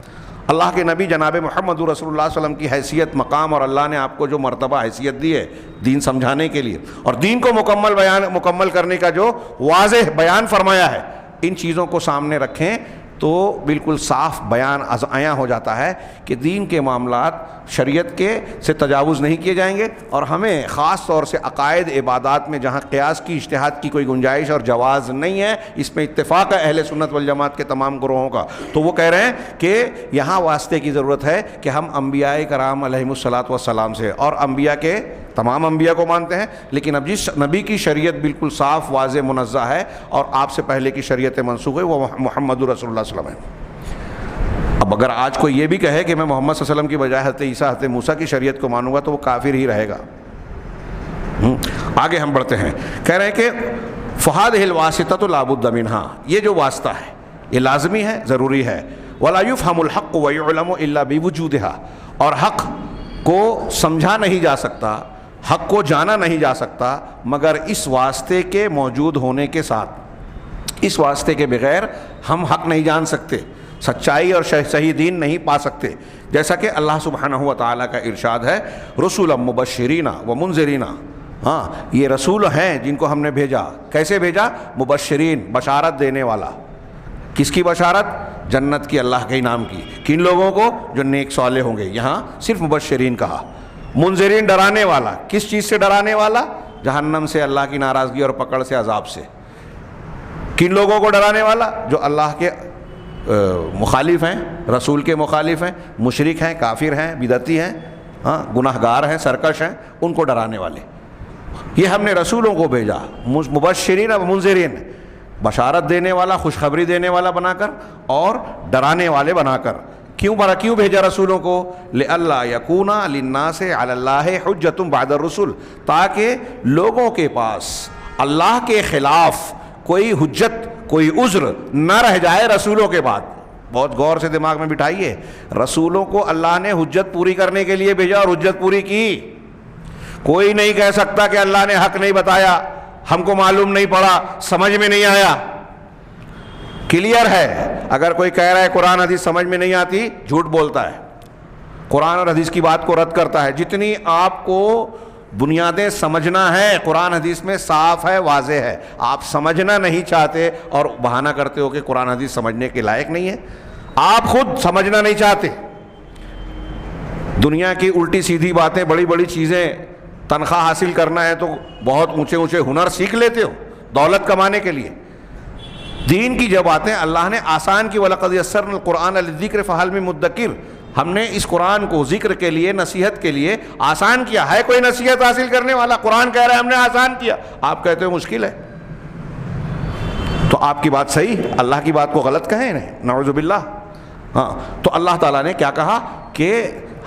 اللہ کے نبی جناب محمد رسول اللہ صلی اللہ علیہ وسلم کی حیثیت، مقام، اور اللہ نے آپ کو جو مرتبہ حیثیت دی ہے دین سمجھانے کے لیے، اور دین کو مکمل کرنے کا جو واضح بیان فرمایا ہے، ان چیزوں کو سامنے رکھیں تو بالکل صاف بیان عیاں ہو جاتا ہے کہ دین کے معاملات شریعت کے سے تجاوز نہیں کیے جائیں گے، اور ہمیں خاص طور سے عقائد عبادات میں جہاں قیاس کی اجتہاد کی کوئی گنجائش اور جواز نہیں ہے، اس میں اتفاق ہے اہل سنت والجماعت کے تمام گروہوں کا، تو وہ کہہ رہے ہیں کہ یہاں واسطے کی ضرورت ہے کہ ہم انبیاء کرام علیہم الصلاۃ والسلام سے، اور انبیاء کے تمام انبیاء کو مانتے ہیں، لیکن اب جس نبی کی شریعت بالکل صاف واضح منزہ ہے اور آپ سے پہلے کی شریعت منسوخ ہے وہ محمد رسول اللہ صلی اللہ علیہ وسلم ہے۔ اب اگر آج کوئی یہ بھی کہے کہ میں محمد صلی اللہ علیہ وسلم کی بجائے حضرت عیسیٰ حضرت موسیٰ کی شریعت کو مانوں گا تو وہ کافر ہی رہے گا۔ آگے ہم بڑھتے ہیں، کہہ رہے ہیں کہ فَهَذِهِ الْوَاسِطَةُ لَا بُدَّ مِنْهَا، یہ جو واسطہ ہے یہ لازمی ہے، ضروری ہے۔ وَلَا يُفْهَمُ الْحَقُّ وَيُعْلَمُ إِلَّا بِوُجُودِهَا، اور حق کو سمجھا نہیں جا سکتا، حق کو جانا نہیں جا سکتا مگر اس واسطے کے موجود ہونے کے ساتھ، اس واسطے کے بغیر ہم حق نہیں جان سکتے، سچائی اور صحیح دین نہیں پا سکتے، جیسا کہ اللہ سبحانہ و تعالیٰ کا ارشاد ہے رسولا مبشرین و منذرین، ہاں یہ رسول ہیں جن کو ہم نے بھیجا، کیسے بھیجا؟ مبشرین، بشارت دینے والا، کس کی بشارت؟ جنت کی، اللہ کے نام کی، کن لوگوں کو؟ جو نیک صالح ہوں گے، یہاں صرف مبشرین کہا۔ منذرین، ڈرانے والا، کس چیز سے ڈرانے والا؟ جہنم سے، اللہ کی ناراضگی اور پکڑ سے، عذاب سے۔ کن لوگوں کو ڈرانے والا؟ جو اللہ کے مخالف ہیں، رسول کے مخالف ہیں، مشرک ہیں، کافر ہیں، بدعتی ہیں، ہاں گناہ گار ہیں، سرکش ہیں، ان کو ڈرانے والے۔ یہ ہم نے رسولوں کو بھیجا، مبشرین و منذرین، بشارت دینے والا، خوشخبری دینے والا بنا کر اور ڈرانے والے بنا کر۔ کیوں بھیجا رسولوں کو؟ لِأَلَّا يَكُونَ لِلنَّاسِ عَلَى اللَّهِ حُجَّةٌ بَعْدَ الرُّسُلِ، تاکہ لوگوں کے پاس اللہ کے خلاف کوئی حجت، کوئی عذر نہ رہ جائے رسولوں کے بعد۔ بہت غور سے دماغ میں بٹھائیے، رسولوں کو اللہ نے حجت پوری کرنے کے لیے بھیجا اور حجت پوری کی۔ کوئی نہیں کہہ سکتا کہ اللہ نے حق نہیں بتایا، ہم کو معلوم نہیں پڑا، سمجھ میں نہیں آیا۔ کلیئر ہے، اگر کوئی کہہ رہا ہے قرآن حدیث سمجھ میں نہیں آتی، جھوٹ بولتا ہے، قرآن اور حدیث کی بات کو رد کرتا ہے۔ جتنی آپ کو بنیادیں سمجھنا ہے قرآن حدیث میں صاف ہے، واضح ہے، آپ سمجھنا نہیں چاہتے اور بہانہ کرتے ہو کہ قرآن حدیث سمجھنے کے لائق نہیں ہے، آپ خود سمجھنا نہیں چاہتے۔ دنیا کی الٹی سیدھی باتیں، بڑی بڑی چیزیں، تنخواہ حاصل کرنا ہے تو بہت اونچے اونچے ہنر سیکھ لیتے ہو دولت کمانے کے لیے۔ دین کی جب باتیں اللہ نے آسان کی، وَلَقَدْ يَسَّرْنَا الْقُرْآنَ لِلذِّكْرِ فَهَلْ مِن مُدَّكِرٍ، ہم نے اس قرآن کو ذکر کے لیے، نصیحت کے لیے آسان کیا ہے۔ کوئی نصیحت حاصل کرنے والا؟ قرآن کہہ رہا ہے ہم نے آسان کیا، آپ کہتے ہو مشکل ہے، تو آپ کی بات صحیح، اللہ کی بات کو غلط کہیں نہیں، نعوذ باللہ۔ ہاں تو اللہ تعالیٰ نے کیا کہا کہ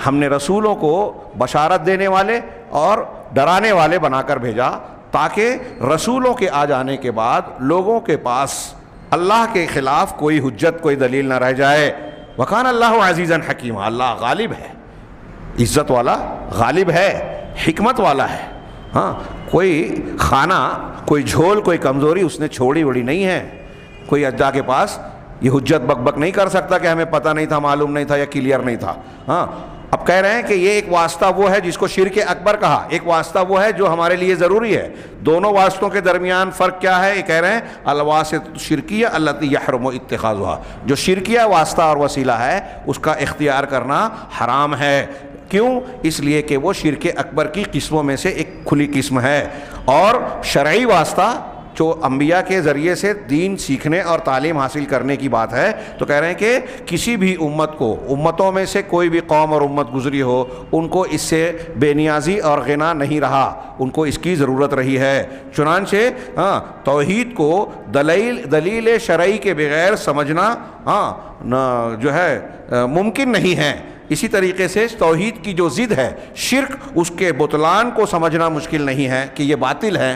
ہم نے رسولوں کو بشارت دینے والے اور ڈرانے والے بنا کر بھیجا، تاکہ رسولوں کے آ جانے کے بعد لوگوں کے پاس اللہ کے خلاف کوئی حجت، کوئی دلیل نہ رہ جائے۔ وَكَانَ اللَّهُ عَزِيزًا حَكِيمًا، اللہ غالب ہے، عزت والا، غالب ہے، حکمت والا ہے۔ ہاں کوئی خانہ، کوئی جھول، کوئی کمزوری اس نے چھوڑی وڑی نہیں ہے۔ کوئی اجزا کے پاس یہ حجت بک بک نہیں کر سکتا کہ ہمیں پتہ نہیں تھا، معلوم نہیں تھا یا کلیئر نہیں تھا۔ ہاں اب کہہ رہے ہیں کہ یہ ایک واسطہ وہ ہے جس کو شرک اکبر کہا، ایک واسطہ وہ ہے جو ہمارے لیے ضروری ہے۔ دونوں واسطوں کے درمیان فرق کیا ہے؟ یہ کہہ رہے ہیں الواسطۃ الشرکیہ التی یحرم اتخاذها، جو شرکیہ واسطہ اور وسیلہ ہے اس کا اختیار کرنا حرام ہے۔ کیوں؟ اس لیے کہ وہ شرک اکبر کی قسموں میں سے ایک کھلی قسم ہے، اور شرعی واسطہ جو انبیاء کے ذریعے سے دین سیکھنے اور تعلیم حاصل کرنے کی بات ہے، تو کہہ رہے ہیں کہ کسی بھی امت کو، امتوں میں سے کوئی بھی قوم اور امت گزری ہو، ان کو اس سے بے نیازی اور غنا نہیں رہا، ان کو اس کی ضرورت رہی ہے۔ چنانچہ توحید کو دلیل شرعی کے بغیر سمجھنا جو ہے ممکن نہیں ہے۔ اسی طریقے سے توحید کی جو ضد ہے شرک، اس کے بطلان کو سمجھنا مشکل نہیں ہے کہ یہ باطل ہے،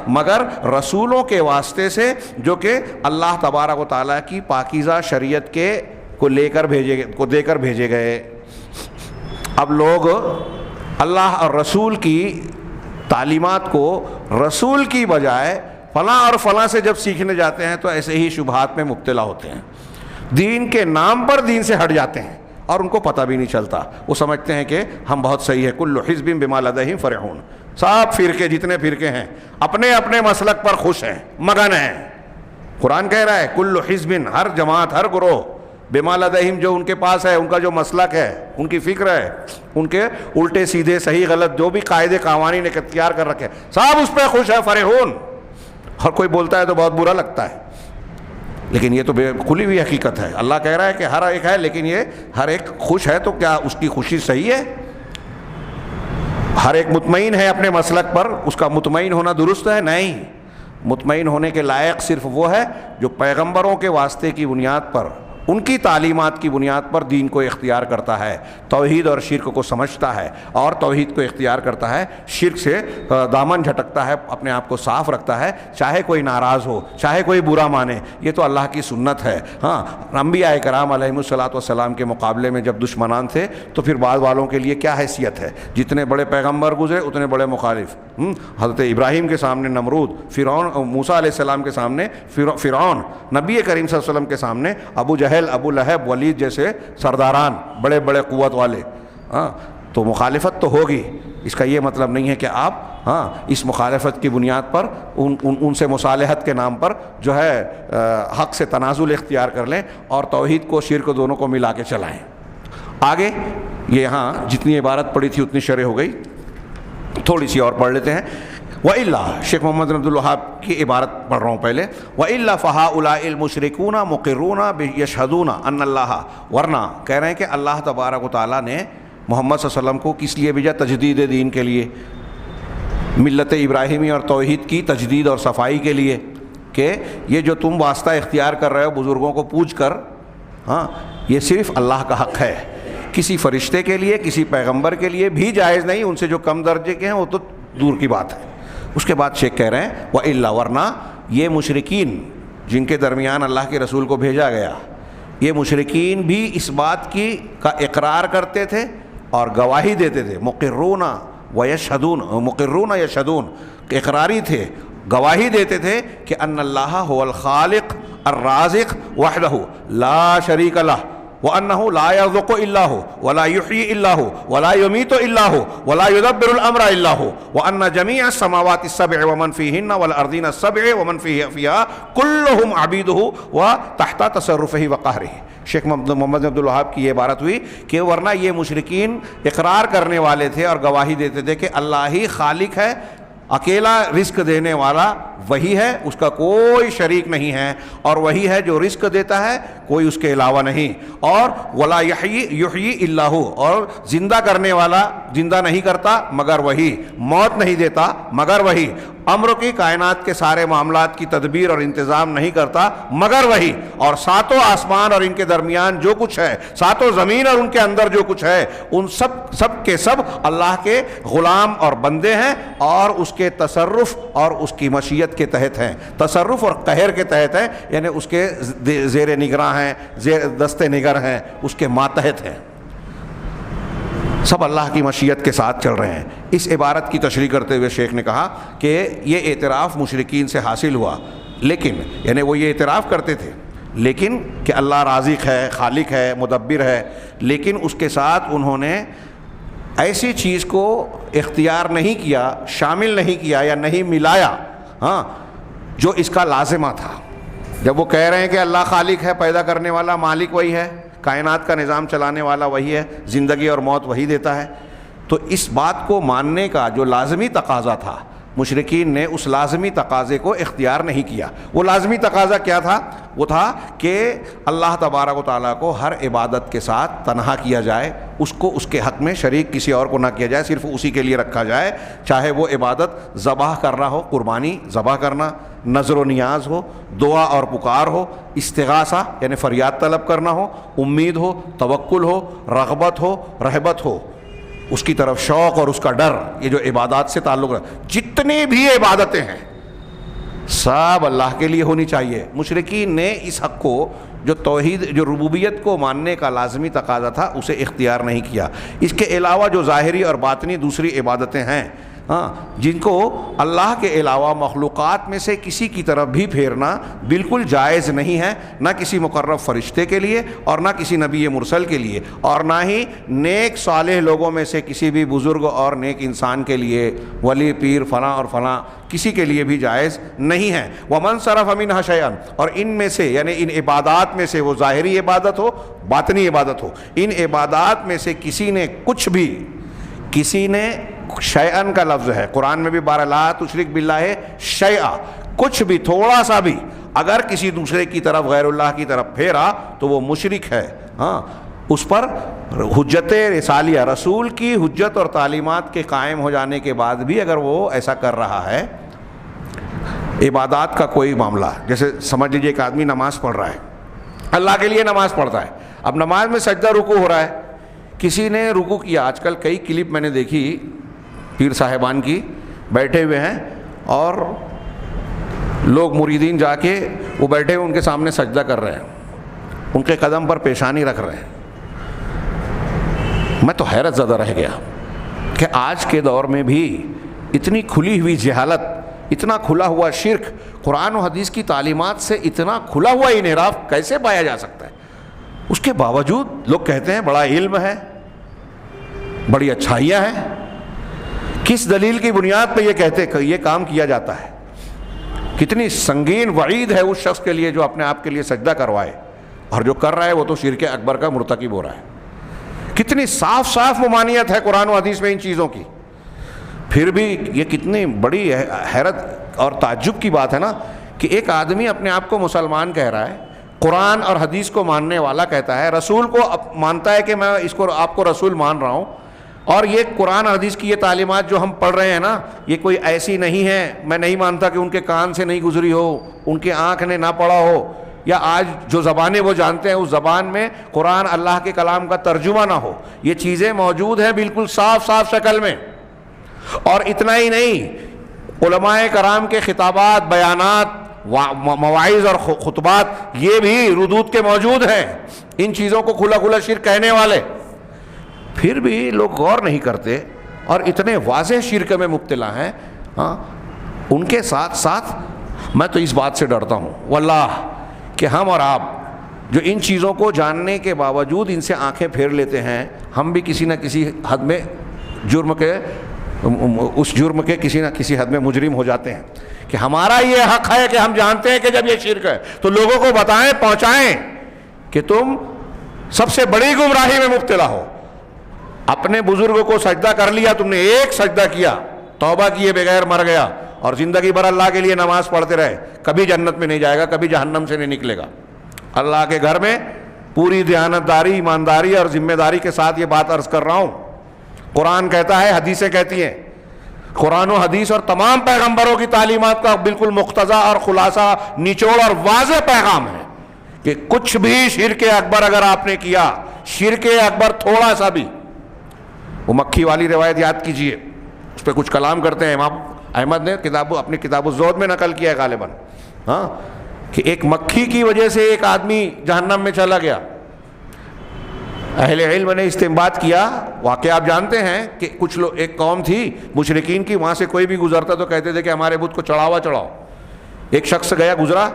مگر رسولوں کے واسطے سے جو کہ اللہ تبارک و تعالیٰ کی پاکیزہ شریعت کے کو دے کر بھیجے گئے۔ اب لوگ اللہ اور رسول کی تعلیمات کو رسول کی بجائے فلاں اور فلاں سے جب سیکھنے جاتے ہیں تو ایسے ہی شبہات میں مبتلا ہوتے ہیں، دین کے نام پر دین سے ہٹ جاتے ہیں اور ان کو پتہ بھی نہیں چلتا۔ وہ سمجھتے ہیں کہ ہم بہت صحیح ہے، کل حزب بما لدیہم فرحون، سب فرقے، جتنے فرقے ہیں اپنے اپنے مسلک پر خوش ہیں، مگن ہیں۔ قرآن کہہ رہا ہے کل حزب، ہر جماعت، ہر گروہ، بما لدیہم جو ان کے پاس ہے، ان کا جو مسلک ہے، ان کی فکر ہے، ان کے الٹے سیدھے صحیح غلط جو بھی قاعدے قوانین اختیار کر رکھے سب اس پہ خوش ہے، فرحون. اور کوئی بولتا ہے تو بہت برا لگتا ہے، لیکن یہ تو کھلی ہوئی حقیقت ہے. اللہ کہہ رہا ہے کہ ہر ایک ہے، لیکن یہ ہر ایک خوش ہے، تو کیا اس کی خوشی صحیح ہے؟ ہر ایک مطمئن ہے اپنے مسلک پر، اس کا مطمئن ہونا درست ہے؟ نہیں. مطمئن ہونے کے لائق صرف وہ ہے جو پیغمبروں کے واسطے کی بنیاد پر، ان کی تعلیمات کی بنیاد پر دین کو اختیار کرتا ہے، توحید اور شرک کو سمجھتا ہے اور توحید کو اختیار کرتا ہے، شرک سے دامن جھٹکتا ہے، اپنے آپ کو صاف رکھتا ہے، چاہے کوئی ناراض ہو، چاہے کوئی برا مانے. یہ تو اللہ کی سنت ہے. ہاں، انبیاء کرام علیہم الصلاۃ والسلام کے مقابلے میں جب دشمنان تھے تو پھر بعض والوں کے لیے کیا حیثیت ہے؟ جتنے بڑے پیغمبر گزرے اتنے بڑے مخالف. حضرت ابراہیم کے سامنے نمرود، فرعون، موسیٰ علیہ السلام کے سامنے فرعون، نبی کریم صلی اللہ علیہ وسلم کے سامنے ابو جہل، ابو لہب، ولید جیسے سرداران، بڑے بڑے قوت والے. ہاں، تو مخالفت تو ہوگی. اس کا یہ مطلب نہیں ہے کہ آپ اس مخالفت کی بنیاد پر ان سے مصالحت کے نام پر جو ہے حق سے تنازل اختیار کر لیں اور توحید کو شرک دونوں کو ملا کے چلائیں. آگے یہ یہاں جتنی عبارت پڑھی تھی اتنی شرح ہو گئی، تھوڑی سی اور پڑھ لیتے ہیں. وَإِلَّا، شیخ محمد بن عبد الوہاب کی عبارت پڑھ رہا ہوں پہلے. وَإِلَّا فَهَؤُلَاءِ الْمُشْرِكُونَ مُقِرُّونَ يَشْهَدُونَ أَنَّ اللَّهَ، ورنہ کہہ رہے ہیں کہ اللہ تبارک و تعالیٰ نے محمد صلی اللہ علیہ وسلم کو کس لیے بھیجا؟ تجدید دین کے لیے، ملت ابراہیمی اور توحید کی تجدید اور صفائی کے لیے، کہ یہ جو تم واسطہ اختیار کر رہے ہو بزرگوں کو پوچھ کر، یہ صرف اللہ کا حق ہے، کسی فرشتے کے لیے، کسی پیغمبر کے لیے بھی جائز نہیں. ان سے جو کم درجے کے ہیں وہ تو دور کی بات ہے. اس کے بعد شیخ کہہ رہے ہیں وَإِلَّا، ورنہ یہ مشرکین جن کے درمیان اللہ کے رسول کو بھیجا گیا، یہ مشرکین بھی اس بات کا اقرار کرتے تھے اور گواہی دیتے تھے. مقرون یشہدون، اقراری تھے، گواہی دیتے تھے کہ ان اللہ هو الخالق الرازق وحدہ لا شریک لہ، وَأَنَّهُ لَا يَرْزُقُ إِلَّا هُوَ وَلَا يُحْيِي إِلَّا هُوَ وَلَا يُمِيتُ إِلَّا هُوَ وَلَا يُدَبِّرُ الْأَمْرَ إِلَّا هُوَ وَأَنَّ جَمِيعَ السَّمَاوَاتِ السَّبْعِ وَمَنْ فِيهِنَّ وَالْأَرْضِينَ السَّبْعِ وَمَنْ فِيهَا كُلُّهُمْ عَبِيدُهُ وَتَحْتَ تَصَرُّفِهِ وَقَهْرِهِ. شیخ محمد عبد الوہاب کی یہ عبارت ہوئی کہ ورنہ یہ مشرکین اقرار کرنے والے تھے اور گواہی دیتے تھے کہ اللہ ہی خالق ہے، اکیلا رزق دینے والا وہی ہے، اس کا کوئی شریک نہیں ہے، اور وہی ہے جو رزق دیتا ہے، کوئی اس کے علاوہ نہیں. اور ولا یحیی الا ہو، اور زندہ کرنے والا زندہ نہیں کرتا مگر وہی، موت نہیں دیتا مگر وہی، امر کی کائنات کے سارے معاملات کی تدبیر اور انتظام نہیں کرتا مگر وہی، اور ساتوں آسمان اور ان کے درمیان جو کچھ ہے، ساتوں زمین اور ان کے اندر جو کچھ ہے، ان سب کے سب اللہ کے غلام اور بندے ہیں، اور اس کے تصرف اور اس کی مشیت کے تحت ہیں. تصرف اور قہر کے تحت ہیں، یعنی اس کے زیر نگراں ہیں، زیر دست نگر ہیں، اس کے ماتحت ہیں. سب اللہ کی مشیت کے ساتھ چل رہے ہیں. اس عبارت کی تشریح کرتے ہوئے شیخ نے کہا کہ یہ اعتراف مشرکین سے حاصل ہوا، لیکن یعنی وہ یہ اعتراف کرتے تھے لیکن کہ اللہ رازق ہے، خالق ہے، مدبر ہے، لیکن اس کے ساتھ انہوں نے ایسی چیز کو اختیار نہیں کیا، شامل نہیں کیا یا نہیں ملایا جو اس کا لازمہ تھا. جب وہ کہہ رہے ہیں کہ اللہ خالق ہے، پیدا کرنے والا، مالک وہی ہے، کائنات کا نظام چلانے والا وہی ہے، زندگی اور موت وہی دیتا ہے، تو اس بات کو ماننے کا جو لازمی تقاضا تھا، مشرکین نے اس لازمی تقاضے کو اختیار نہیں کیا. وہ لازمی تقاضا کیا تھا؟ وہ تھا کہ اللہ تبارک و تعالیٰ کو ہر عبادت کے ساتھ تنہا کیا جائے، اس کو اس کے حق میں شریک کسی اور کو نہ کیا جائے، صرف اسی کے لیے رکھا جائے، چاہے وہ عبادت ذبح کرنا ہو، قربانی ذبح کرنا، نظر و نیاز ہو، دعا اور پکار ہو، استغاثہ یعنی فریاد طلب کرنا ہو، امید ہو، توکل ہو، رغبت ہو، رہبت ہو، اس کی طرف شوق اور اس کا ڈر. یہ جو عبادات سے تعلق ہے، جتنی بھی عبادتیں ہیں سب اللہ کے لیے ہونی چاہیے. مشرکین نے اس حق کو، جو توحید، جو ربوبیت کو ماننے کا لازمی تقاضا تھا، اسے اختیار نہیں کیا. اس کے علاوہ جو ظاہری اور باطنی دوسری عبادتیں ہیں، ہاں، جن کو اللہ کے علاوہ مخلوقات میں سے کسی کی طرف بھی پھیرنا بالکل جائز نہیں ہے، نہ کسی مقرب فرشتے کے لیے اور نہ کسی نبی مرسل کے لیے، اور نہ ہی نیک صالح لوگوں میں سے کسی بھی بزرگ اور نیک انسان کے لیے، ولی پیر فلاں اور فلاں کسی کے لیے بھی جائز نہیں ہے۔ وَمَنْ صَرَفَ مِنْهَا شَيْئًا، اور ان میں سے یعنی ان عبادات میں سے، وہ ظاہری عبادت ہو باطنی عبادت ہو، ان عبادات میں سے کسی نے کچھ بھی، کسی نے شیئن کا لفظ ہے قرآن میں بھی، بارہ لا تشرک باللہ شیئا، کچھ بھی تھوڑا سا بھی اگر کسی دوسرے کی طرف غیر اللہ کی طرف پھیرا تو وہ مشرک ہے۔ ہاں، اس پر حجت رسالیہ، رسول کی حجت اور تعلیمات کے قائم ہو جانے کے بعد بھی اگر وہ ایسا کر رہا ہے، عبادات کا کوئی معاملہ، جیسے سمجھ لیجئے ایک آدمی نماز پڑھ رہا ہے، اللہ کے لیے نماز پڑھتا ہے، اب نماز میں سجدہ رکوع ہو رہا ہے، کسی نے رکوع کیا، آج کل کئی کلپ میں نے دیکھی پیر صاحبان کی، بیٹھے ہوئے ہیں اور لوگ مریدین جا کے وہ بیٹھے ہوئے ان کے سامنے سجدہ کر رہے ہیں، ان کے قدم پر پیشانی رکھ رہے ہیں۔ میں تو حیرت زدہ رہ گیا کہ آج کے دور میں بھی اتنی کھلی ہوئی جہالت، اتنا کھلا ہوا شرک، قرآن و حدیث کی تعلیمات سے اتنا کھلا ہوا انحراف کیسے پایا جا سکتا ہے؟ اس کے باوجود لوگ کہتے ہیں بڑا علم ہے، بڑی اچھائیاں ہیں۔ کس دلیل کی بنیاد پہ یہ کہتے کہ یہ کام کیا جاتا ہے؟ کتنی سنگین وعید ہے اس شخص کے لیے جو اپنے آپ کے لیے سجدہ کروائے، اور جو کر رہا ہے وہ تو شرک اکبر کا مرتکب ہو رہا ہے۔ کتنی صاف صاف ممانعت ہے قرآن و حدیث میں ان چیزوں کی، پھر بھی یہ کتنی بڑی حیرت اور تعجب کی بات ہے نا کہ ایک آدمی اپنے آپ کو مسلمان کہہ رہا ہے، قرآن اور حدیث کو ماننے والا کہتا ہے، رسول کو مانتا ہے کہ میں اس کو آپ کو رسول مان رہا ہوں، اور یہ قرآن اور حدیث کی یہ تعلیمات جو ہم پڑھ رہے ہیں نا، یہ کوئی ایسی نہیں ہے، میں نہیں مانتا کہ ان کے کان سے نہیں گزری ہو، ان کے آنکھ نے نہ پڑھا ہو، یا آج جو زبانیں وہ جانتے ہیں اس زبان میں قرآن اللہ کے کلام کا ترجمہ نہ ہو۔ یہ چیزیں موجود ہیں بالکل صاف صاف شکل میں۔ اور اتنا ہی نہیں، علماء کرام کے خطابات، بیانات، مواعظ اور خطبات یہ بھی ردود کے موجود ہیں، ان چیزوں کو کھلا کھلا شرک کہنے والے، پھر بھی لوگ غور نہیں کرتے اور اتنے واضح شرک میں مبتلا ہیں۔ ہاں، ان کے ساتھ ساتھ میں تو اس بات سے ڈرتا ہوں واللہ کہ ہم اور آپ جو ان چیزوں کو جاننے کے باوجود ان سے آنکھیں پھیر لیتے ہیں، ہم بھی کسی نہ کسی حد میں اس جرم کے کسی نہ کسی حد میں مجرم ہو جاتے ہیں کہ ہمارا یہ حق ہے کہ ہم جانتے ہیں کہ جب یہ شرک ہے تو لوگوں کو بتائیں، پہنچائیں کہ تم سب سے بڑی گمراہی میں مبتلا ہو۔ اپنے بزرگوں کو سجدہ کر لیا، تم نے ایک سجدہ کیا، توبہ کیے بغیر مر گیا اور زندگی بھر اللہ کے لیے نماز پڑھتے رہے، کبھی جنت میں نہیں جائے گا، کبھی جہنم سے نہیں نکلے گا۔ اللہ کے گھر میں پوری دیانتداری، ایمانداری اور ذمہ داری کے ساتھ یہ بات عرض کر رہا ہوں۔ قرآن کہتا ہے، حدیثیں کہتی ہیں، قرآن و حدیث اور تمام پیغمبروں کی تعلیمات کا بالکل مقتضا اور خلاصہ، نچوڑ اور واضح پیغام ہے کہ کچھ بھی شرک اکبر اگر آپ نے کیا، شرک اکبر تھوڑا سا بھی، وہ مکھی والی روایت یاد کیجئے، اس پہ کچھ کلام کرتے ہیں امام احمد نے اپنی کتاب الزہد میں نقل کیا ہے غالباً، ہاں، کہ ایک مکھی کی وجہ سے ایک آدمی جہنم میں چلا گیا۔ اہل علم نے استنباط کیا، واقعہ آپ جانتے ہیں کہ کچھ لوگ، ایک قوم تھی مشرکین کی، وہاں سے کوئی بھی گزرتا تو کہتے تھے کہ ہمارے بت کو چڑھاوا چڑھاؤ۔ ایک شخص گیا، گزرا،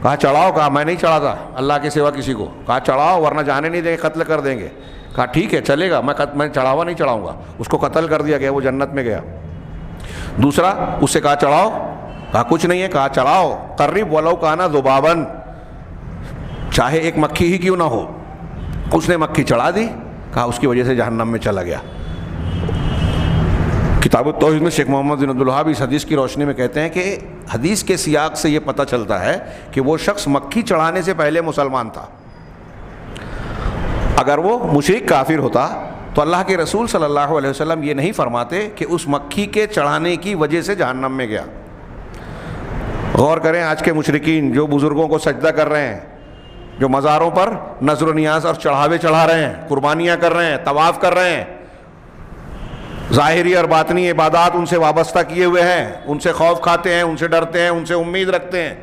کہا چڑھاؤ، کہا میں نہیں چڑھاتا اللہ کے سوا کسی کو، کہا چڑھاؤ ورنہ جانے نہیں دیں گے، قتل کر دیں گے، کہا ٹھیک ہے چلے گا، میں چڑھاوا نہیں چڑھاؤں گا، اس کو قتل کر دیا گیا، وہ جنت میں گیا۔ دوسرا، اس سے کہا چڑھاؤ، کہا کچھ نہیں ہے، کہا چڑھاؤ، قرب ولو کانا ذبابن، چاہے ایک مکھی ہی کیوں نہ ہو، اس نے مکھی چڑھا دی، کہا اس کی وجہ سے جہنم میں چلا گیا۔ کتاب التوحید میں شیخ محمد بن عبدالوہاب اس حدیث کی روشنی میں کہتے ہیں کہ حدیث کے سیاق سے یہ پتہ چلتا ہے کہ وہ شخص مکھی چڑھانے سے پہلے مسلمان تھا۔ اگر وہ مشرک کافر ہوتا تو اللہ کے رسول صلی اللہ علیہ وسلم یہ نہیں فرماتے کہ اس مکھی کے چڑھانے کی وجہ سے جہنم میں گیا۔ غور کریں، آج کے مشرکین جو بزرگوں کو سجدہ کر رہے ہیں، جو مزاروں پر نذر و نیاز اور چڑھاوے چڑھا رہے ہیں، قربانیاں کر رہے ہیں، طواف کر رہے ہیں، ظاہری اور باطنی عبادات ان سے وابستہ کیے ہوئے ہیں، ان سے خوف کھاتے ہیں، ان سے ڈرتے ہیں، ان سے امید رکھتے ہیں،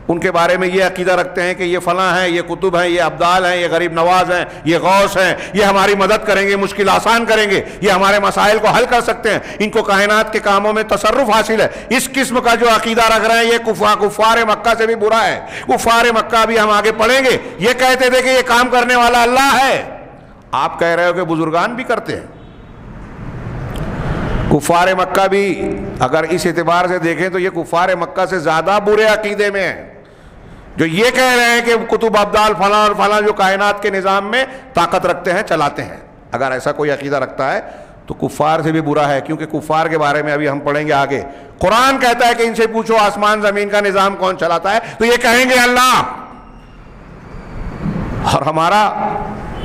ان کے بارے میں یہ عقیدہ رکھتے ہیں کہ یہ فلاں ہیں، یہ کتب ہیں، یہ ابدال ہیں، یہ غریب نواز ہیں، یہ غوث ہیں، یہ ہماری مدد کریں گے، مشکل آسان کریں گے، یہ ہمارے مسائل کو حل کر سکتے ہیں، ان کو کائنات کے کاموں میں تصرف حاصل ہے. اس قسم کا جو عقیدہ رکھ رہے ہیں یہ کفار مکہ سے بھی برا ہے. کفار مکہ بھی ہم آگے پڑھیں گے یہ کہتے تھے کہ یہ کام کرنے والا اللہ ہے. آپ کہہ رہے ہو کہ بزرگان بھی کرتے ہیں. کفار مکہ بھی اگر اس اعتبار سے دیکھیں تو یہ کفار مکہ سے زیادہ برے عقیدے میں ہیں، جو یہ کہہ رہے ہیں کہ کتب ابدال فلاں اور فلاں جو کائنات کے نظام میں طاقت رکھتے ہیں چلاتے ہیں. اگر ایسا کوئی عقیدہ رکھتا ہے تو کفار سے بھی برا ہے، کیونکہ کفار کے بارے میں ابھی ہم پڑھیں گے آگے. قرآن کہتا ہے کہ ان سے پوچھو آسمان زمین کا نظام کون چلاتا ہے، تو یہ کہیں گے اللہ. اور ہمارا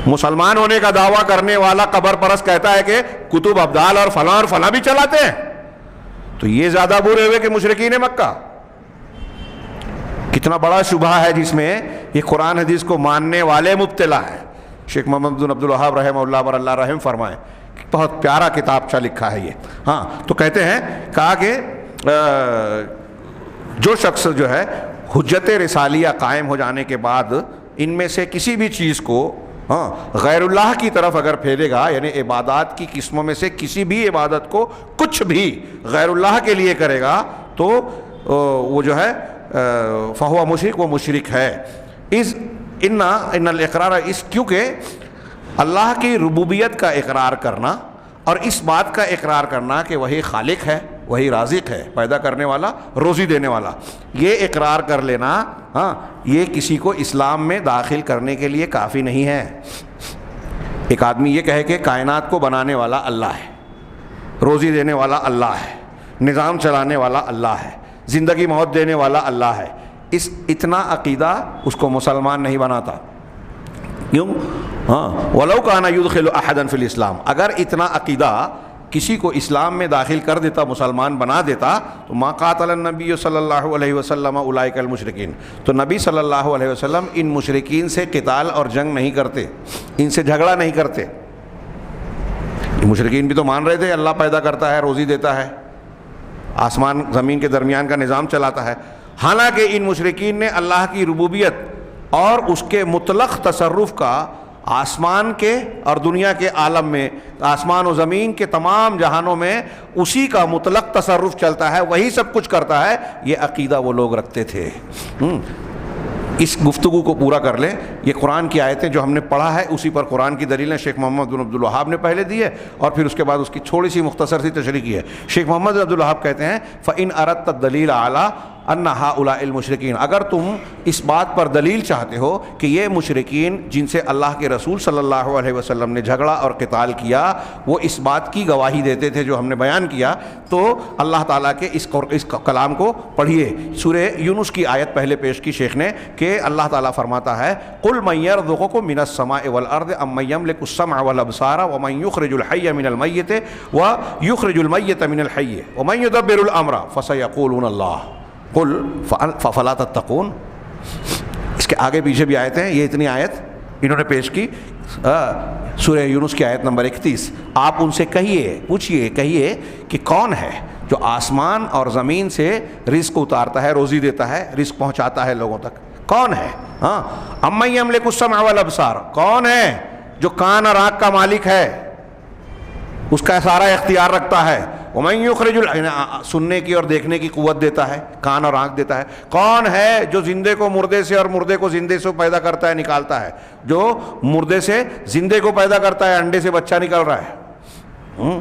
مسلمان ہونے کا دعویٰ کرنے والا قبر پرست کہتا ہے کہ کتب ابدال اور فلاں بھی چلاتے ہیں. تو یہ زیادہ برے ہوئے کہ مشرکین مکہ. کتنا بڑا شبہ ہے جس میں یہ قرآن حدیث کو ماننے والے مبتلا ہیں. شیخ محمد بن عبد الوہاب رحمہ اللہ اور اللہ رحم فرمائیں، بہت پیارا کتابچہ لکھا ہے یہ. ہاں تو کہتے ہیں، کہا کہ جو شخص جو ہے حجت رسالیہ قائم ہو جانے کے بعد ان میں سے کسی بھی چیز کو غیر اللہ کی طرف اگر پھیلے گا، یعنی عبادات کی قسموں میں سے کسی بھی عبادت کو کچھ بھی غیر اللہ کے لیے کرے گا تو وہ جو ہے فہو مشرک، وہ مشرک ہے. ان الاقرار، کیونکہ اللہ کی ربوبیت کا اقرار کرنا اور اس بات کا اقرار کرنا کہ وہی خالق ہے، وہی رازق ہے، پیدا کرنے والا، روزی دینے والا، یہ اقرار کر لینا یہ کسی کو اسلام میں داخل کرنے کے لیے کافی نہیں ہے. ایک آدمی یہ کہے کہ کائنات کو بنانے والا اللہ ہے، روزی دینے والا اللہ ہے، نظام چلانے والا اللہ ہے، زندگی موت دینے والا اللہ ہے، اتنا عقیدہ اس کو مسلمان نہیں بناتا. کیوں؟ وَلَوْ كَانَ يُدْخِلُ أَحَدًا فِي الْإِسْلَامِ، اگر اتنا عقیدہ کسی کو اسلام میں داخل کر دیتا، مسلمان بنا دیتا، تو ما قاتل النبی صلی اللہ علیہ وسلم اولئک المشرکین، تو نبی صلی اللہ علیہ وسلم ان مشرکین سے قتال اور جنگ نہیں کرتے، ان سے جھگڑا نہیں کرتے. یہ مشرکین بھی تو مان رہے تھے اللہ پیدا کرتا ہے، روزی دیتا ہے، آسمان زمین کے درمیان کا نظام چلاتا ہے. حالانکہ ان مشرکین نے اللہ کی ربوبیت اور اس کے مطلق تصرف کا آسمان کے اور دنیا کے عالم میں، آسمان و زمین کے تمام جہانوں میں اسی کا مطلق تصرف چلتا ہے، وہی سب کچھ کرتا ہے، یہ عقیدہ وہ لوگ رکھتے تھے. اس گفتگو کو پورا کر لیں. یہ قرآن کی آیتیں جو ہم نے پڑھا ہے اسی پر قرآن کی دلیلیں شیخ محمد بن عبد الوہاب نے پہلے دی ہے اور پھر اس کے بعد اس کی تھوڑی سی مختصر سی تشریح کی ہے. شیخ محمد بن عبد الوہاب کہتے ہیں فَإِنْ أَرَدْتَ الدَّلِيلَ عَلَىٰ أَنَّ هَؤُلَاءِ الْمُشْرِكِينَ، اگر تم اس بات پر دلیل چاہتے ہو کہ یہ مشرکین جن سے اللہ کے رسول صلی اللہ علیہ وسلم نے جھگڑا اور قتال کیا وہ اس بات کی گواہی دیتے تھے جو ہم نے بیان کیا، تو اللہ تعالیٰ کے اس کلام کو پڑھیے. سورہ یونس کی آیت پہلے پیش کی شیخ نے کہ اللہ تعالیٰ فرماتا ہے قُلْ مَن يَرْزُقُكُم مِّنَ السَّمَاءِ وَالْأَرْضِ أَمَّن يَمْلِكُ السَّمْعَ وَالْأَبْصَارَ وَمَن يُخْرِجُ الْحَيَّ مِنَ الْمَيِّتِ وَيُخْرِجُ الْمَيِّتَ مِنَ الْحَيِّ وَمَن يُدَبِّرُ الْأَمْرَ فَسَيَقُولُونَ اللَّهُ قُلْ فَفَلَا تَتَّقُونَ. اس کے آگے پیچھے بھی آیتیں ہیں، یہ اتنی آیت انہوں نے پیش کی. سورہ یونس کی آیت نمبر 31. آپ ان سے کہیے کہ کون ہے جو آسمان اور زمین سے رزق اتارتا ہے، روزی دیتا ہے، رزق پہنچاتا ہے لوگوں تک؟ کون ہے؟ اَمَّن يَمْلِكُ السَّمْعَ وَالْأَبْصَارَ، کون ہے جو کان اور آنکھ کا مالک ہے، اس کا سارا اختیار رکھتا ہے. وَمَن يُخْرِجُ سننے کی اور دیکھنے کی قوت دیتا ہے، کان اور آنکھ دیتا ہے. کون ہے جو زندے کو مردے سے اور مردے کو زندے سے پیدا کرتا ہے، نکالتا ہے؟ جو مردے سے زندے کو پیدا کرتا ہے، انڈے سے بچہ نکل رہا ہے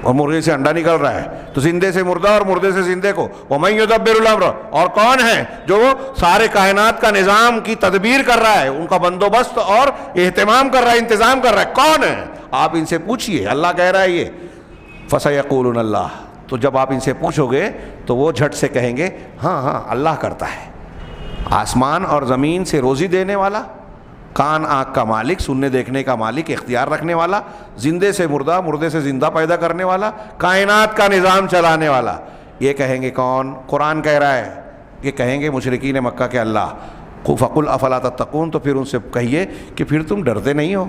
اور مرغی سے انڈا نکل رہا ہے، تو زندے سے مردہ اور مردے سے زندے کو. وَمَن يُدَبِّرُ الْأَمْرَ، اور کون ہے جو سارے کائنات کا نظام کی تدبیر کر رہا ہے، ان کا بندوبست اور اہتمام کر رہا ہے، انتظام کر رہا ہے؟ کون ہے؟ آپ ان سے پوچھئے. اللہ کہہ رہا ہے یہ فَسَيَقُولُونَ اللَّهُ. تو جب آپ ان سے پوچھو گے تو وہ جھٹ سے کہیں گے ہاں اللہ کرتا ہے. آسمان اور زمین سے روزی دینے والا، کان آنکھ کا مالک، سننے دیکھنے کا مالک، اختیار رکھنے والا، زندے سے مردہ، مردے سے زندہ پیدا کرنے والا، کائنات کا نظام چلانے والا. یہ کہیں گے کون؟ قرآن کہہ رہا ہے یہ کہیں گے مشرکین مکہ کے اللہ. فَقُلْ أَفَلَا تَتَّقُونَ، تو پھر ان سے کہیے کہ پھر تم ڈرتے نہیں ہو؟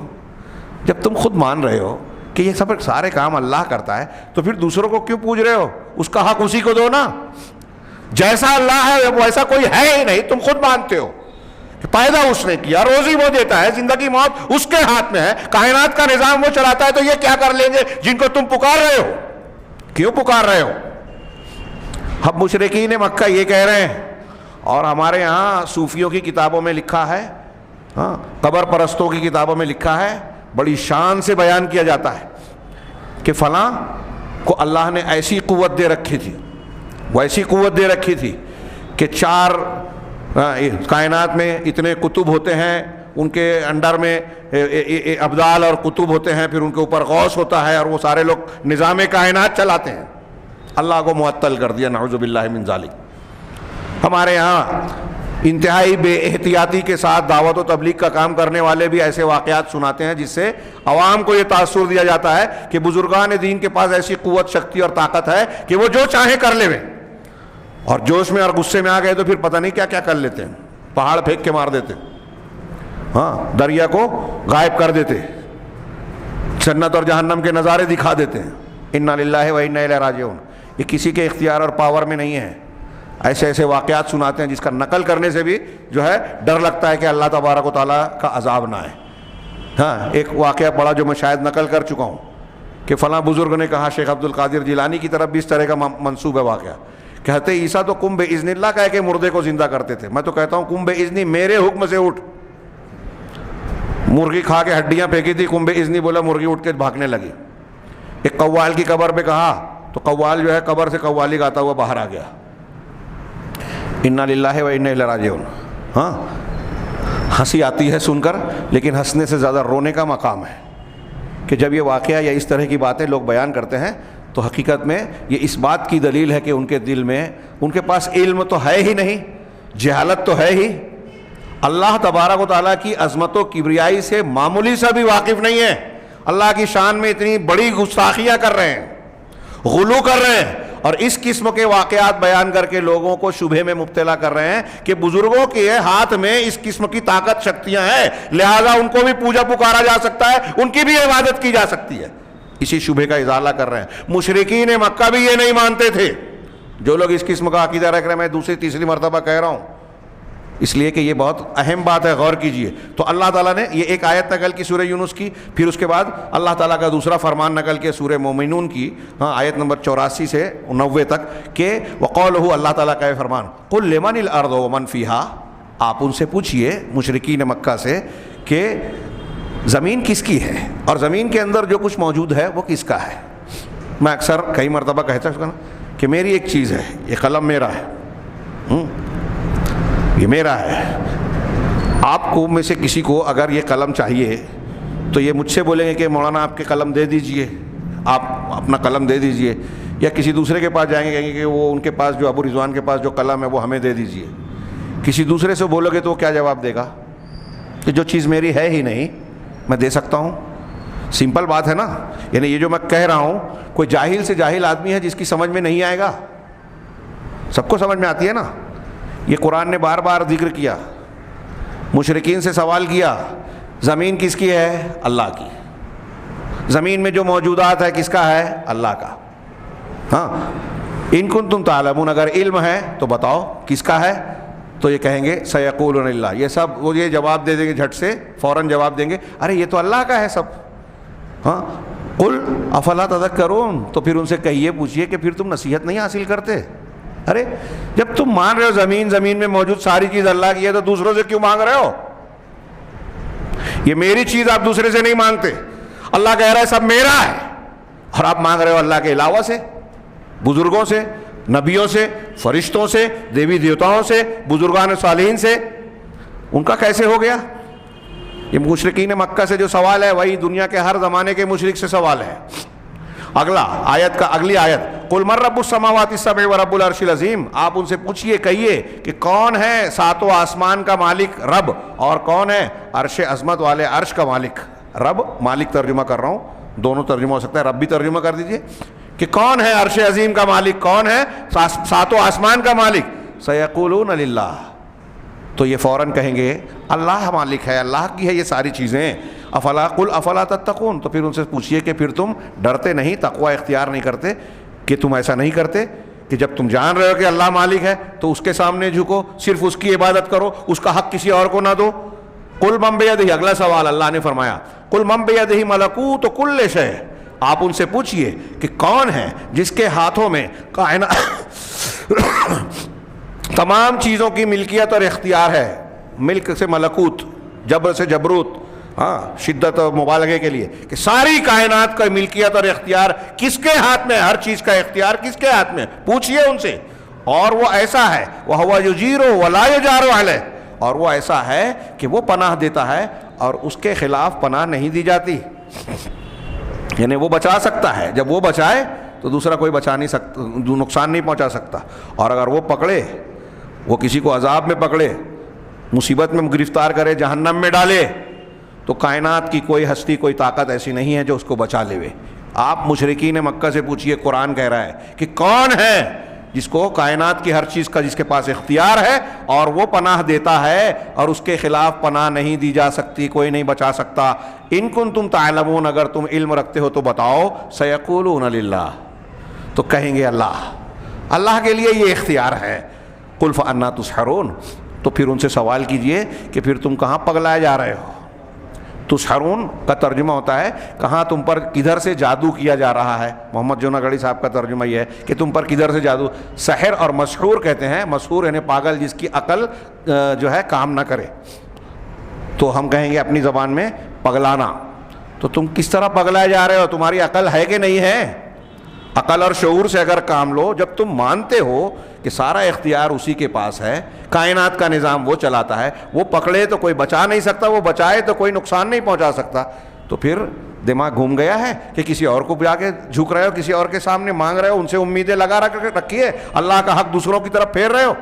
جب تم خود مان رہے ہو کہ یہ سب سارے کام اللہ کرتا ہے تو پھر دوسروں کو کیوں پوچھ رہے ہو؟ اس کا حق اسی کو دو نا. جیسا اللہ ہے ویسا کوئی ہے ہی نہیں. تم خود مانتے ہو کہ پیدا اس نے کیا, روزی وہ دیتا ہے, زندگی موت اس کے ہاتھ میں ہے, کائنات کا نظام وہ چلاتا ہے, تو یہ کیا کر لیں گے جن کو تم پکار رہے ہو؟ کیوں پکار رہے ہو؟ اب مشرکین مکہ یہ کہہ رہے ہیں, اور ہمارے ہاں صوفیوں کی کتابوں میں لکھا ہے, ہاں قبر پرستوں کی کتابوں میں لکھا ہے, بڑی شان سے بیان کیا جاتا ہے کہ فلاں کو اللہ نے ایسی قوت دے رکھی تھی, وہ ایسی قوت دے رکھی تھی کہ 4 کائنات میں اتنے کتب ہوتے ہیں, ان کے انڈر میں ابدال اور کتب ہوتے ہیں, پھر ان کے اوپر غوث ہوتا ہے, اور وہ سارے لوگ نظام کائنات چلاتے ہیں. اللہ کو معطل کر دیا, نعوذ باللہ من ذالک. ہمارے یہاں انتہائی بے احتیاطی کے ساتھ دعوت و تبلیغ کا کام کرنے والے بھی ایسے واقعات سناتے ہیں جس سے عوام کو یہ تاثر دیا جاتا ہے کہ بزرگان دین کے پاس ایسی قوت, شکتی اور طاقت ہے کہ وہ جو چاہیں کر لے, اور جوش میں اور غصے میں آ گئے تو پھر پتہ نہیں کیا کیا کر لیتے ہیں. پہاڑ پھینک کے مار دیتے, ہاں دریا کو غائب کر دیتے, جنت اور جہنم کے نظارے دکھا دیتے ہیں. انا للہ و انا الیہ راجعون. یہ کسی کے اختیار اور پاور میں نہیں ہے. ایسے ایسے واقعات سناتے ہیں جس کا نقل کرنے سے بھی جو ہے ڈر لگتا ہے کہ اللہ تبارک و تعالیٰ کا عذاب نہ آئے. ہاں ایک واقعہ پڑھا جو میں شاید نقل کر چکا ہوں کہ فلاں بزرگ نے کہا, شیخ عبد القادر جیلانی کی طرف بھی اس طرح کا منسوب ہے واقعہ, کہتے عیسیٰ تو قم باذن اللہ کہہ کے مردے کو زندہ کرتے تھے. میں تو کہتا ہوں قم باذنی, میرے حکم سے اٹھ. مرغی کھا کے ہڈیاں پھینکی تھی, قم باذنی بولا, مرغی اٹھ کے بھاگنے لگی. ایک قوال کی قبر پہ کہا تو قوال جو ہے قبر سے قوالی گاتا ہوا باہر آ گیا. انا للہ و انا الیہ راجعون. ہاں ہنسی آتی ہے سن کر, لیکن ہنسنے سے زیادہ رونے کا مقام ہے کہ جب یہ واقعہ یا اس طرح کی باتیں لوگ بیان کرتے ہیں تو حقیقت میں یہ اس بات کی دلیل ہے کہ ان کے دل میں, ان کے پاس علم تو ہے ہی نہیں, جہالت تو ہے ہی, اللہ تبارک و تعالیٰ کی عظمت و کبریائی سے معمولی سا بھی واقف نہیں ہے. اللہ کی شان میں اتنی بڑی گستاخیاں کر رہے ہیں, غلو کر رہے ہیں, اور اس قسم کے واقعات بیان کر کے لوگوں کو شبہے میں مبتلا کر رہے ہیں کہ بزرگوں کے ہاتھ میں اس قسم کی طاقت, شکتیاں ہیں, لہذا ان کو بھی پوجا پکارا جا سکتا ہے, ان کی بھی عبادت کی جا سکتی ہے. اسی شبہے کا ازالہ کر رہے ہیں. مشرکین مکہ بھی یہ نہیں مانتے تھے. جو لوگ اس قسم کا عقیدہ رکھ رہے ہیں, میں دوسری تیسری مرتبہ کہہ رہا ہوں اس لیے کہ یہ بہت اہم بات ہے, غور کیجئے. تو اللہ تعالیٰ نے یہ ایک آیت نقل کی سورہ یونس کی, پھر اس کے بعد اللہ تعالیٰ کا دوسرا فرمان نقل کیا سورہ مومنون کی, ہاں آیت نمبر 84 سے 90 تک, کہ وقولہ, اللہ تعالیٰ کا فرمان, قل لمن الارض ومن فیہا. آپ ان سے پوچھئے مشرکین مکہ سے کہ زمین کس کی ہے اور زمین کے اندر جو کچھ موجود ہے وہ کس کا ہے. میں اکثر کئی مرتبہ کہتا ہوں کہ میری ایک چیز ہے, یہ قلم میرا ہے, یہ میرا ہے. آپ کو میں سے کسی کو اگر یہ قلم چاہیے تو یہ مجھ سے بولیں گے کہ مولانا آپ کے قلم دے دیجئے, آپ اپنا قلم دے دیجئے, یا کسی دوسرے کے پاس جائیں گے, کہیں گے کہ وہ ان کے پاس جو ابو رضوان کے پاس جو قلم ہے وہ ہمیں دے دیجئے. کسی دوسرے سے بولو گے تو وہ کیا جواب دے گا کہ جو چیز میری ہے ہی نہیں میں دے سکتا ہوں. سمپل بات ہے نا. یعنی یہ جو میں کہہ رہا ہوں, کوئی جاہل سے جاہل آدمی ہے جس کی سمجھ میں نہیں آئے گا؟ سب کو سمجھ میں آتی ہے نا. یہ قرآن نے بار بار ذکر کیا, مشرکین سے سوال کیا, زمین کس کی ہے؟ اللہ کی. زمین میں جو موجودات ہے کس کا ہے؟ اللہ کا. ہاں ان کنتم تعلمون, اگر علم ہے تو بتاؤ کس کا ہے؟ تو یہ کہیں گے سیقولون اللہ. یہ سب وہ یہ جواب دے دیں گے, جھٹ سے فوراً جواب دیں گے, ارے یہ تو اللہ کا ہے سب. ہاں قل افلا تذکرون. تو پھر ان سے کہیے, پوچھئے کہ پھر تم نصیحت نہیں حاصل کرتے؟ ارے جب تم مان رہے ہو زمین میں موجود ساری چیز اللہ کی ہے تو دوسروں سے کیوں مانگ رہے ہو؟ یہ میری چیز آپ دوسرے سے نہیں مانگتے. اللہ کہہ رہا ہے سب میرا ہے, اور آپ مانگ رہے ہو اللہ کے علاوہ سے, بزرگوں سے, نبیوں سے, فرشتوں سے, دیوی دیوتاؤں سے, بزرگان صالحین سے. ان کا کیسے ہو گیا؟ یہ مشرکین مکہ سے جو سوال ہے وہی دنیا کے ہر زمانے کے مشرک سے سوال ہے. اگلا آیت کا اگلی آیت, قل من رب السماوات السبع ورب العرش العظیم. آپ ان سے پوچھئے, کہیے کہ کون ہے ساتوں آسمان کا مالک رب, اور کون ہے عرش عظمت والے عرش کا مالک. رب مالک ترجمہ کر رہا ہوں, دونوں ترجمہ ہو سکتا ہے, رب بھی ترجمہ کر دیجئے کہ کون ہے عرش عظیم کا مالک, کون ہے ساتوں آسمان کا مالک. سیقولون للہ. تو یہ فوراً کہیں گے اللہ مالک ہے, اللہ کی ہے یہ ساری چیزیں. افلا قل افلا تتقون. تو پھر ان سے پوچھئے کہ پھر تم ڈرتے نہیں, تقوی اختیار نہیں کرتے, کہ تم ایسا نہیں کرتے کہ جب تم جان رہے ہو کہ اللہ مالک ہے تو اس کے سامنے جھکو، صرف اس کی عبادت کرو، اس کا حق کسی اور کو نہ دو۔ قل من بیدہ، اگلا سوال اللہ نے فرمایا قل من بیدہ ملکوت کل شیء، آپ ان سے پوچھئے کہ کون ہے جس کے ہاتھوں میں کائنات تمام چیزوں کی ملکیت اور اختیار ہے۔ ملک سے ملکوت، جبر سے جبروت، ہاں شدت اور مبالغے کے لیے، کہ ساری کائنات کا ملکیت اور اختیار کس کے ہاتھ میں، ہر چیز کا اختیار کس کے ہاتھ میں، پوچھئے ان سے۔ اور وہ ایسا ہے وَهُوَ يُجِيرُ وَلَا يُجَارُ عَلَيْهِ، اور وہ ایسا ہے کہ وہ پناہ دیتا ہے اور اس کے خلاف پناہ نہیں دی جاتی، یعنی وہ بچا سکتا ہے، جب وہ بچائے تو دوسرا کوئی بچا نہیں سکتا، نقصان نہیں پہنچا سکتا، اور اگر وہ پکڑے، وہ کسی کو عذاب میں پکڑے، مصیبت میں گرفتار کرے، جہنم میں ڈالے، تو کائنات کی کوئی ہستی، کوئی طاقت ایسی نہیں ہے جو اس کو بچا لے۔ آپ مشرکین مکہ سے پوچھئے، قرآن کہہ رہا ہے کہ کون ہے جس کو کائنات کی ہر چیز کا، جس کے پاس اختیار ہے اور وہ پناہ دیتا ہے اور اس کے خلاف پناہ نہیں دی جا سکتی، کوئی نہیں بچا سکتا۔ ان کنتم تعلمون، اگر تم علم رکھتے ہو تو بتاؤ، سیقولون للہ، تو کہیں گے اللہ، اللہ کے لیے یہ اختیار ہے۔ قل فأنا تسحرون، تو پھر ان سے سوال کیجئے کہ پھر تم کہاں پگلائے جا رہے ہو۔ تسحرون کا ترجمہ ہوتا ہے کہاں تم پر کدھر سے جادو کیا جا رہا ہے۔ محمد جوناگڑھی صاحب کا ترجمہ یہ ہے کہ تم پر کدھر سے جادو۔ سحر اور مسحور کہتے ہیں، مسحور یعنی پاگل، جس کی عقل جو ہے کام نہ کرے، تو ہم کہیں گے اپنی زبان میں پگلانا۔ تو تم کس طرح پگلائے جا رہے ہو، تمہاری عقل ہے کہ نہیں ہے؟ عقل اور شعور سے اگر کام لو، جب تم مانتے ہو کہ سارا اختیار اسی کے پاس ہے، کائنات کا نظام وہ چلاتا ہے، وہ پکڑے تو کوئی بچا نہیں سکتا، وہ بچائے تو کوئی نقصان نہیں پہنچا سکتا، تو پھر دماغ گھوم گیا ہے کہ کسی اور کو جا کے جھک رہے ہو، کسی اور کے سامنے مانگ رہے ہو، ان سے امیدیں لگا رکھی ہے، اللہ کا حق دوسروں کی طرف پھیر رہے ہو۔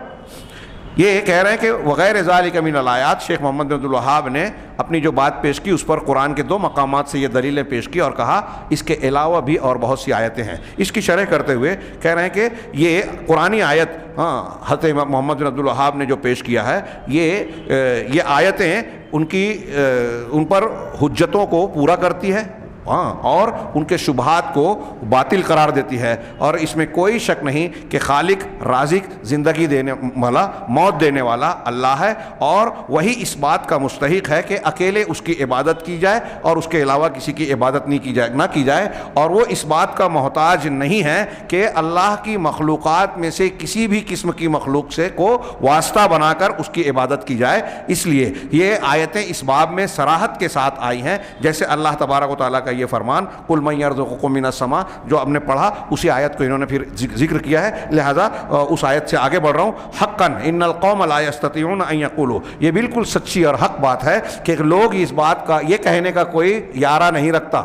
یہ کہہ رہے ہیں کہ وغیر ذالک من الآیات، شیخ محمد بن عبدالوہاب نے اپنی جو بات پیش کی اس پر قرآن کے 2 مقامات سے یہ دلیلیں پیش کی اور کہا اس کے علاوہ بھی اور بہت سی آیتیں ہیں۔ اس کی شرح کرتے ہوئے کہہ رہے ہیں کہ یہ قرآنی آیت، حضرت محمد بن عبدالوہاب نے جو پیش کیا ہے، یہ آیتیں ان پر حجتوں کو پورا کرتی ہے، اور ان کے شبہات کو باطل قرار دیتی ہے، اور اس میں کوئی شک نہیں کہ خالق، رازق، زندگی دینے والا، موت دینے والا اللہ ہے، اور وہی اس بات کا مستحق ہے کہ اکیلے اس کی عبادت کی جائے اور اس کے علاوہ کسی کی عبادت نہ کی جائے، اور وہ اس بات کا محتاج نہیں ہے کہ اللہ کی مخلوقات میں سے کسی بھی قسم کی مخلوق سے کو واسطہ بنا کر اس کی عبادت کی جائے۔ اس لیے یہ آیتیں اس باب میں صراحت کے ساتھ آئی ہیں، جیسے اللہ تبارک و تعالیٰ کا یہ فرمان قل من یرزقکم من السماء جو ہم نے پڑھا، اسی آیت کو انہوں نے پھر ذکر کیا ہے، لہذا اس آیت سے آگے بڑھ رہا ہوں۔ حقا ان القوم لا یستطیعون ان یقولوا، یہ بالکل سچی اور حق بات ہے کہ لوگ اس بات کا، یہ کہنے کا کوئی یارہ نہیں رکھتا،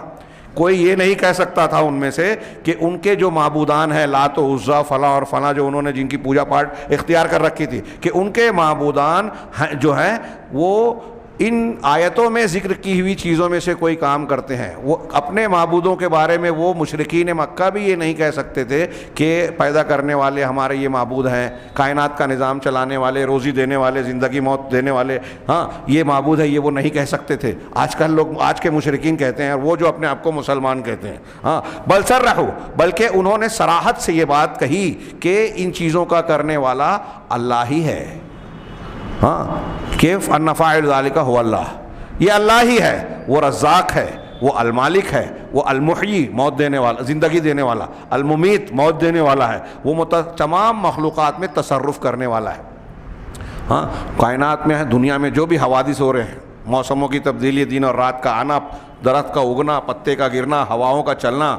کوئی یہ نہیں کہہ سکتا تھا ان میں سے کہ ان کے جو معبودان ہیں لات و عزا فلاں اور فلاں، جو انہوں نے جن کی پوجا پاٹ اختیار کر رکھی تھی، کہ ان کے معبودان جو ہیں وہ ان آیتوں میں ذکر کی ہوئی چیزوں میں سے کوئی کام کرتے ہیں۔ وہ اپنے معبودوں کے بارے میں، وہ مشرکین مکہ بھی یہ نہیں کہہ سکتے تھے کہ پیدا کرنے والے ہمارے یہ معبود ہیں، کائنات کا نظام چلانے والے، روزی دینے والے، زندگی موت دینے والے، یہ معبود ہے، یہ وہ نہیں کہہ سکتے تھے۔ آج کل لوگ، آج کے مشرکین کہتے ہیں، اور وہ جو اپنے آپ کو مسلمان کہتے ہیں، بل صرحوا، بلکہ انہوں نے صراحت سے یہ بات کہی کہ ان چیزوں کا کرنے والا اللہ ہی ہے۔ کیف ان فاعل ذالک هو اللہ، یہ اللہ ہی ہے، وہ رزاق ہے، وہ المالک ہے، وہ المحیی موت دینے والا، زندگی دینے والا، الممیت موت دینے والا ہے، وہ تمام مخلوقات میں تصرف کرنے والا ہے۔ کائنات میں، دنیا میں جو بھی حوادث ہو رہے ہیں، موسموں کی تبدیلی، دن اور رات کا آنا، درخت کا اگنا، پتے کا گرنا، ہواؤں کا چلنا،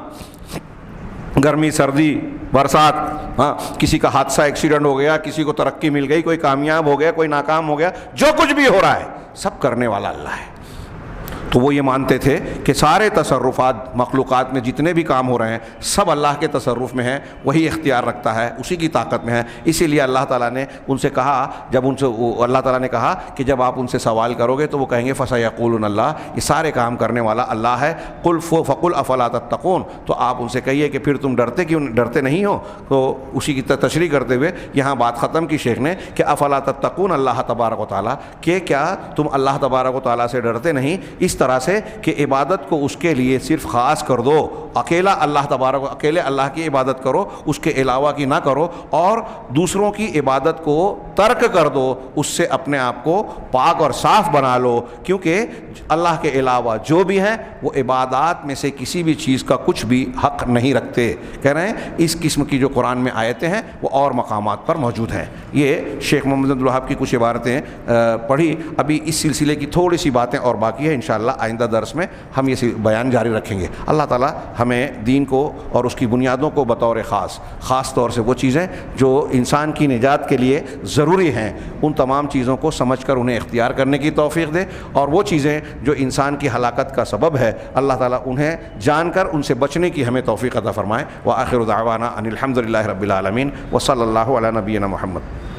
گرمی، سردی، برسات، کسی کا حادثہ، ایکسیڈنٹ ہو گیا، کسی کو ترقی مل گئی، کوئی کامیاب ہو گیا، کوئی ناکام ہو گیا، جو کچھ بھی ہو رہا ہے سب کرنے والا اللہ ہے۔ تو وہ یہ مانتے تھے کہ سارے تصرفات مخلوقات میں جتنے بھی کام ہو رہے ہیں سب اللہ کے تصرف میں ہیں، وہی اختیار رکھتا ہے، اسی کی طاقت میں ہے۔ اسی لیے اللہ تعالیٰ نے ان سے کہا، جب ان سے اللہ تعالیٰ نے کہا کہ جب آپ ان سے سوال کرو گے تو وہ کہیں گے فسیقولون اللہ، یہ سارے کام کرنے والا اللہ ہے۔ قل فقل افلا تتقون، تو آپ ان سے کہیے کہ پھر تم ڈرتے نہیں ہو۔ تو اسی کی تشریح کرتے ہوئے یہاں بات ختم کی شیخ نے کہ افلا تتقون اللہ تبارک و تعالیٰ، کہ کیا تم اللہ تبارک و تعالیٰ سے ڈرتے نہیں؟ اس طرح سے کہ عبادت کو اس کے لیے صرف خاص کر دو، اکیلا اللہ تبارک، اکیلے اللہ کی عبادت کرو، اس کے علاوہ کی نہ کرو، اور دوسروں کی عبادت کو ترک کر دو، اس سے اپنے آپ کو پاک اور صاف بنا لو، کیونکہ اللہ کے علاوہ جو بھی ہیں وہ عبادات میں سے کسی بھی چیز کا کچھ بھی حق نہیں رکھتے۔ کہہ رہے ہیں اس قسم کی جو قرآن میں آیتیں ہیں وہ اور مقامات پر موجود ہیں۔ یہ شیخ محمد عبد الوہاب کی کچھ عبارتیں پڑھی، ابھی اس سلسلے کی تھوڑی سی باتیں اور باقی ہیں، انشاءاللہ آئندہ درس میں ہم یہ بیان جاری رکھیں گے۔ اللہ تعالیٰ ہمیں دین کو اور اس کی بنیادوں کو بطور خاص طور سے وہ چیزیں جو انسان کی نجات کے لیے ضروری ہیں، ان تمام چیزوں کو سمجھ کر انہیں اختیار کرنے کی توفیق دے، اور وہ چیزیں جو انسان کی ہلاکت کا سبب ہے اللہ تعالیٰ انہیں جان کر ان سے بچنے کی ہمیں توفیق عطا فرمائے۔ وآخر دعوانا ان الحمد للہ رب العالمین، وصلی اللہ علی نبینا محمد۔